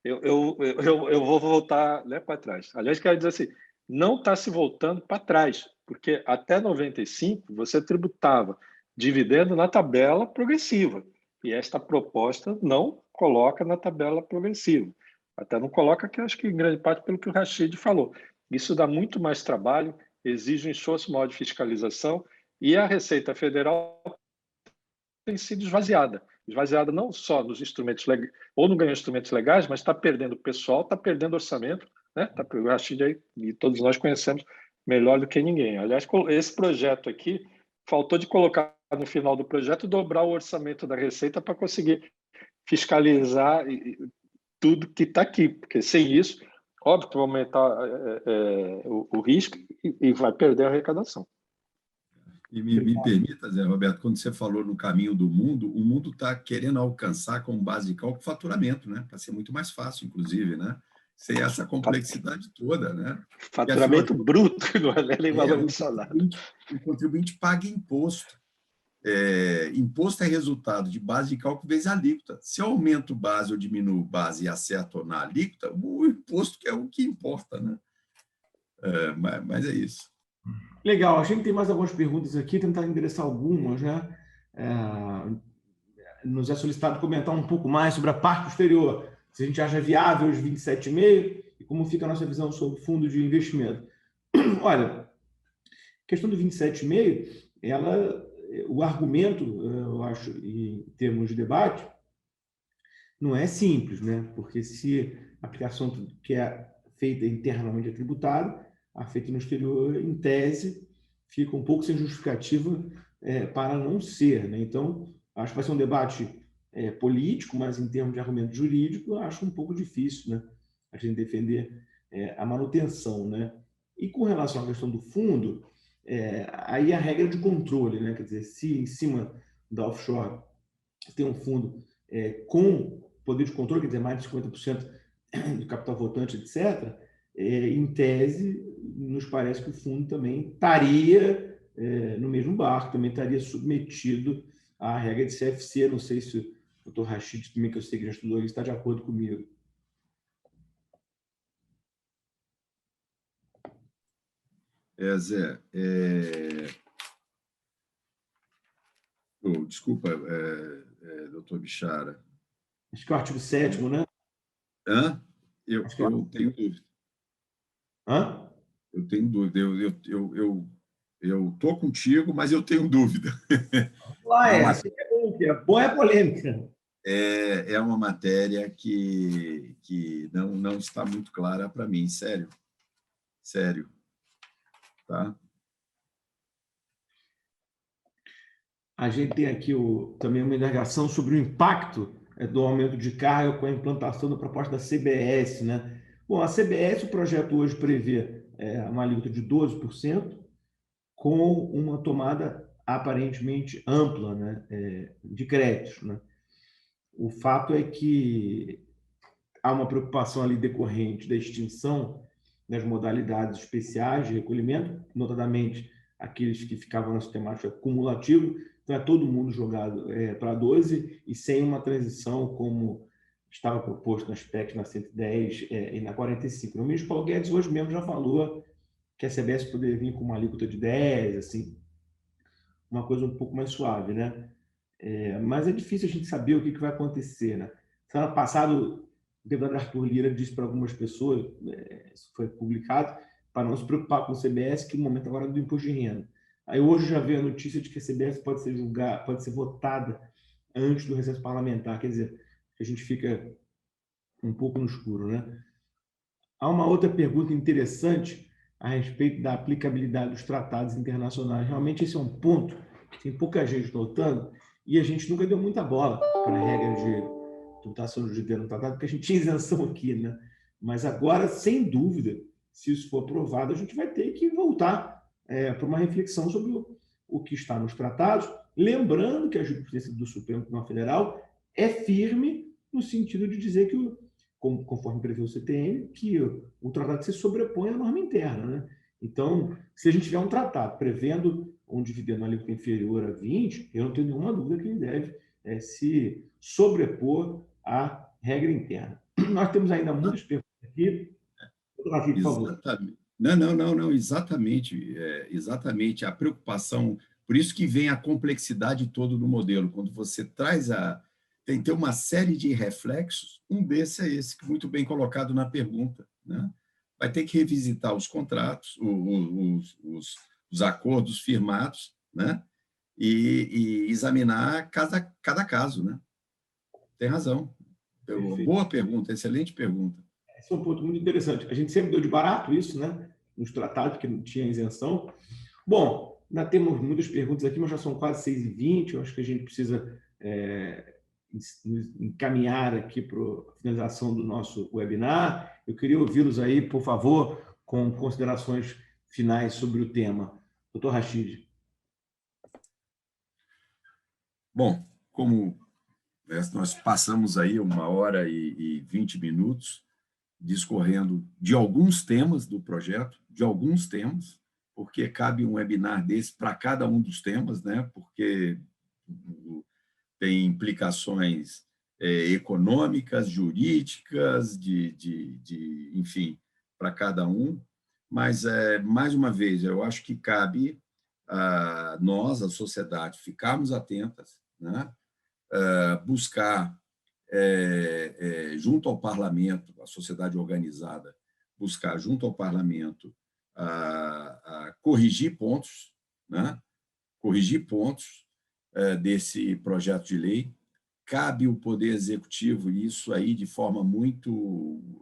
eu vou voltar, né, para trás. Aliás, quero dizer assim, não está se voltando para trás, porque até 95 você tributava dividendo na tabela progressiva, e esta proposta não coloca na tabela progressiva. Até não coloca, que acho que em grande parte pelo que o Rachid falou. Isso dá muito mais trabalho, exige um esforço maior de fiscalização, e a Receita Federal tem sido esvaziada não só nos instrumentos legais, ou não ganhou instrumentos legais, mas está perdendo pessoal, está perdendo orçamento, né? O Rachid aí, e todos nós conhecemos melhor do que ninguém. Aliás, esse projeto aqui, faltou de colocar no final do projeto, dobrar o orçamento da Receita para conseguir fiscalizar tudo que está aqui, porque sem isso, óbvio que vai aumentar o risco e vai perder a arrecadação. E me permita, Zé Roberto, quando você falou no caminho do mundo, o mundo está querendo alcançar como base de cálculo faturamento, né? Para ser muito mais fácil, inclusive, né? Sem essa complexidade toda, né? Faturamento bruto, não é nem valor adicionado. O contribuinte paga imposto. Imposto é resultado de base de cálculo vezes alíquota. Se eu aumento base ou diminuo base e acerto na alíquota, o imposto que é o que importa, né? Mas é isso. Legal, a gente tem mais algumas perguntas aqui, tentar endereçar algumas, né? Nos é solicitado comentar um pouco mais sobre a parte posterior, se a gente acha viável os 27,5 e como fica a nossa visão sobre o fundo de investimento. Olha, a questão do 27,5, o argumento, eu acho, em termos de debate, não é simples, né? Porque se a aplicação que é feita internamente é tributária, a feita no exterior, em tese, fica um pouco sem justificativa para não ser, né? Então, acho que vai ser um debate político, mas em termos de argumento jurídico, acho um pouco difícil, né? A gente defender a manutenção, né? E com relação à questão do fundo, aí a regra de controle, né? Quer dizer, se em cima da offshore tem um fundo com poder de controle, quer dizer, mais de 50% do capital votante, etc., em tese, nos parece que o fundo também estaria no mesmo barco, também estaria submetido à regra de CFC. Não sei se o doutor Rachid, também, que eu sei que já estudou isso, está de acordo comigo. Zé, desculpa, doutor Bichara. Acho que é o artigo 7º, né? Eu tenho dúvida. Hã? Eu tenho dúvida. Eu estou contigo, mas eu tenho dúvida. Assim é bom, é polêmica. É uma matéria que não está muito clara para mim, sério. Sério. Tá? A gente tem aqui também uma indagação sobre o impacto do aumento de carga com a implantação da proposta da CBS, né? Bom, a CBS, o projeto hoje prevê uma alíquota de 12%, com uma tomada aparentemente ampla, né, de créditos, né? O fato é que há uma preocupação ali decorrente da extinção das modalidades especiais de recolhimento, notadamente aqueles que ficavam na sistemática cumulativo. Então, todo mundo jogado para 12 e sem uma transição como estava proposto nas PECs, na 110 e na 45. O ministro Paulo Guedes hoje mesmo já falou que a CBS poderia vir com uma alíquota de 10, assim, uma coisa um pouco mais suave, né? Mas é difícil a gente saber o que vai acontecer, né? Semana passada, o deputado Arthur Lira disse para algumas pessoas, isso foi publicado, para não se preocupar com o CBS, que o momento agora é do imposto de renda. Aí hoje já veio a notícia de que a CBS pode ser votada antes do recesso parlamentar, quer dizer, a gente fica um pouco no escuro, né? Há uma outra pergunta interessante a respeito da aplicabilidade dos tratados internacionais. Realmente esse é um ponto que tem pouca gente notando e a gente nunca deu muita bola para a regra de tributação jurídica no tratado, porque a gente tinha isenção aqui, né? Mas agora, sem dúvida, se isso for aprovado, a gente vai ter que voltar para uma reflexão sobre o que está nos tratados, lembrando que a jurisprudência do Supremo Tribunal Federal é firme no sentido de dizer que, conforme prevê o CTN, que o tratado se sobrepõe à norma interna, né? Então, se a gente tiver um tratado prevendo um dividendo alíquota inferior a 20, eu não tenho nenhuma dúvida que ele deve se sobrepor à regra interna. Nós temos ainda muitas perguntas aqui. Rafi, por favor. Exatamente. Não, exatamente. Exatamente a preocupação. Por isso que vem a complexidade toda do modelo. Quando você traz tem que ter uma série de reflexos, um desses é esse, muito bem colocado na pergunta, né? Vai ter que revisitar os contratos, os acordos firmados, né? E examinar cada caso, né? Tem razão. Boa pergunta, excelente pergunta. Esse é um ponto muito interessante. A gente sempre deu de barato isso, né? Nos tratados, que não tinha isenção. Bom, ainda temos muitas perguntas aqui, mas já são quase 6h20. Eu acho que a gente precisa encaminhar aqui para a finalização do nosso webinar. Eu queria ouvi-los aí, por favor, com considerações finais sobre o tema. Doutor Rachid. Bom, como nós passamos aí 1h e 20 minutos discorrendo de alguns temas do projeto, porque cabe um webinar desse para cada um dos temas, né? Porque tem implicações econômicas, jurídicas, enfim, para cada um. Mas, mais uma vez, eu acho que cabe a nós, a sociedade, ficarmos atentas, né? Buscar, junto ao parlamento, a sociedade organizada, buscar, junto ao parlamento, corrigir pontos, né? Corrigir pontos desse projeto de lei. Cabe o Poder Executivo, e isso aí de forma muito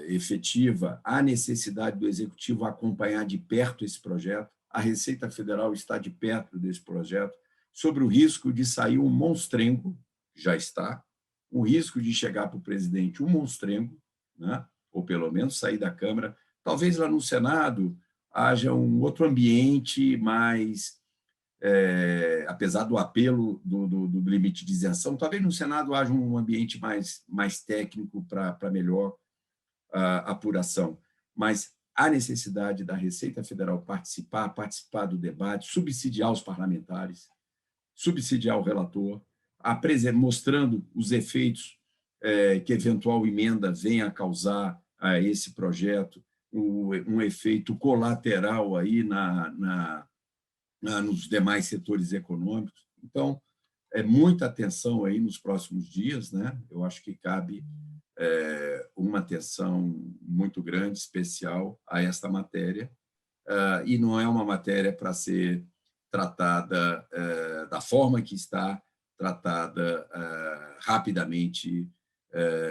efetiva, a necessidade do Executivo acompanhar de perto esse projeto. A Receita Federal está de perto desse projeto, sobre o risco de sair um monstrengo, já está, o risco de chegar para o presidente um monstrengo, né? Ou pelo menos sair da Câmara. Talvez lá no Senado haja um outro ambiente mais, apesar do apelo do limite de isenção, talvez no Senado haja um ambiente mais técnico para melhor apuração. Mas há necessidade da Receita Federal participar do debate, subsidiar os parlamentares, subsidiar o relator, mostrando os efeitos que eventual emenda venha a causar a esse projeto, um efeito colateral aí nos demais setores econômicos. Então, muita atenção aí nos próximos dias, né? Eu acho que cabe uma atenção muito grande, especial a esta matéria, e não é uma matéria para ser tratada da forma que está tratada rapidamente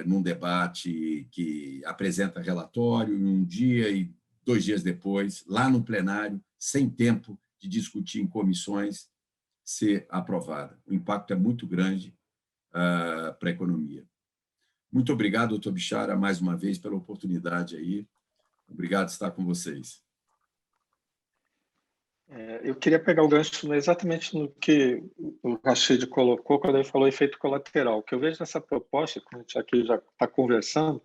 num debate que apresenta relatório em um dia e 2 dias depois, lá no plenário, sem tempo de discutir em comissões, ser aprovada. O impacto é muito grande para a economia. Muito obrigado, doutor Bichara, mais uma vez, pela oportunidade aí. Obrigado por estar com vocês. Eu queria pegar o gancho exatamente no que o Rachid colocou, quando ele falou efeito colateral. O que eu vejo nessa proposta, como a gente aqui já está conversando,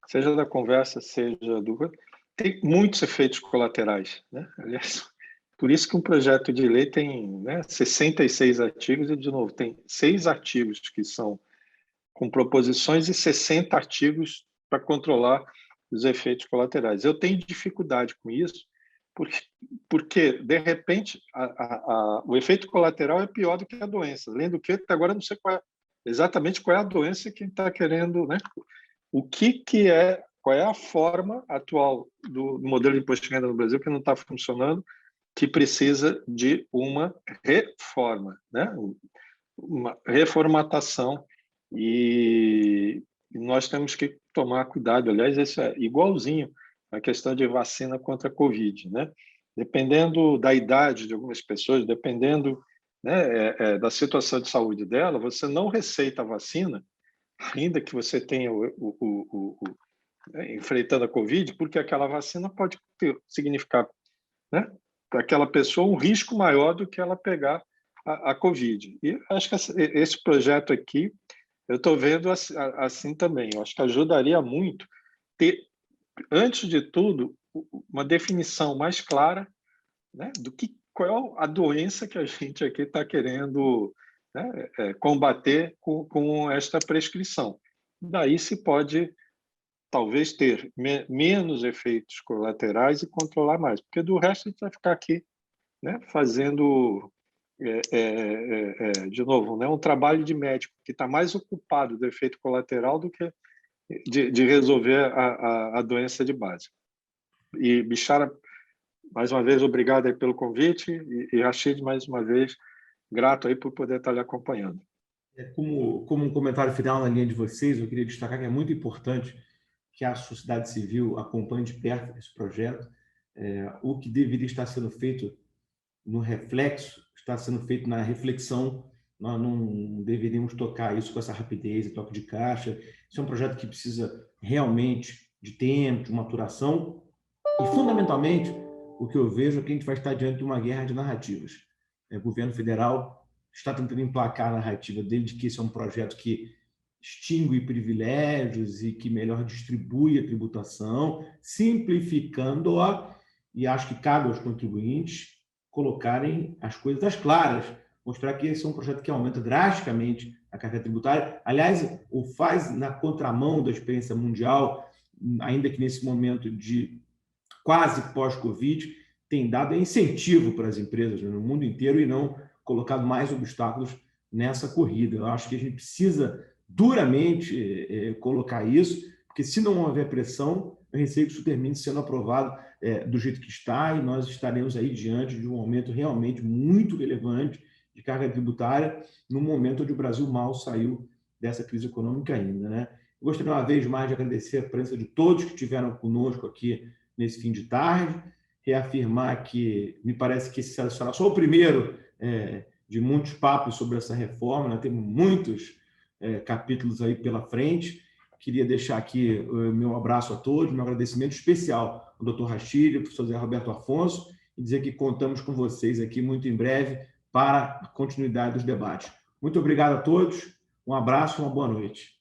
seja da conversa, seja do... Tem muitos efeitos colaterais, né? Aliás, por isso que um projeto de lei tem, né, 66 artigos e, de novo, tem 6 artigos que são com proposições e 60 artigos para controlar os efeitos colaterais. Eu tenho dificuldade com isso, porque de repente, o efeito colateral é pior do que a doença. Além do que, até agora não sei exatamente qual é a doença que está querendo, né? Qual é a forma atual do modelo de imposto de renda no Brasil que não está funcionando, que precisa de uma reforma, né? Uma reformatação, e nós temos que tomar cuidado. Aliás, isso é igualzinho a questão de vacina contra a Covid, né? Dependendo da idade de algumas pessoas, dependendo, né, da situação de saúde dela, você não receita a vacina, ainda que você tenha enfrentando a Covid, porque aquela vacina pode significar, né, para aquela pessoa um risco maior do que ela pegar a Covid. E acho que esse projeto aqui, eu estou vendo assim também. Eu acho que ajudaria muito ter, antes de tudo, uma definição mais clara, né, qual é a doença que a gente aqui está querendo, né, combater com esta prescrição. Daí se pode, talvez, ter menos efeitos colaterais e controlar mais, porque do resto a gente vai ficar aqui, né, fazendo, de novo, né, um trabalho de médico que está mais ocupado do efeito colateral do que de resolver a doença de base. E, Bishara, mais uma vez, obrigado aí pelo convite, e Rachid, mais uma vez, grato aí por poder estar lhe acompanhando. Como um comentário final na linha de vocês, eu queria destacar que é muito importante que a sociedade civil acompanhe de perto esse projeto. O que deveria estar sendo feito no reflexo está sendo feito na reflexão. Nós não deveríamos tocar isso com essa rapidez e toque de caixa. Isso é um projeto que precisa realmente de tempo, de maturação. E, fundamentalmente, o que eu vejo é que a gente vai estar diante de uma guerra de narrativas. O governo federal está tentando emplacar a narrativa dele de que esse é um projeto que extingue privilégios e que melhor distribui a tributação, simplificando-a, e acho que cabe aos contribuintes colocarem as coisas às claras, mostrar que esse é um projeto que aumenta drasticamente a carga tributária. Aliás, o faz na contramão da experiência mundial, ainda que nesse momento de quase pós-Covid, tem dado incentivo para as empresas, né, no mundo inteiro, e não colocado mais obstáculos nessa corrida. Eu acho que a gente precisa duramente colocar isso, porque se não houver pressão, eu receio que isso termine sendo aprovado do jeito que está, e nós estaremos aí diante de um aumento realmente muito relevante de carga tributária, no momento onde o Brasil mal saiu dessa crise econômica ainda, né? Eu gostaria uma vez mais de agradecer a presença de todos que estiveram conosco aqui nesse fim de tarde, reafirmar que me parece que esse será só o primeiro de muitos papos sobre essa reforma, né? Temos muitos capítulos aí pela frente. Queria deixar aqui o meu abraço a todos, meu agradecimento especial ao Dr. Rachid, ao professor Zé Roberto Afonso, e dizer que contamos com vocês aqui muito em breve para a continuidade dos debates. Muito obrigado a todos, um abraço e uma boa noite.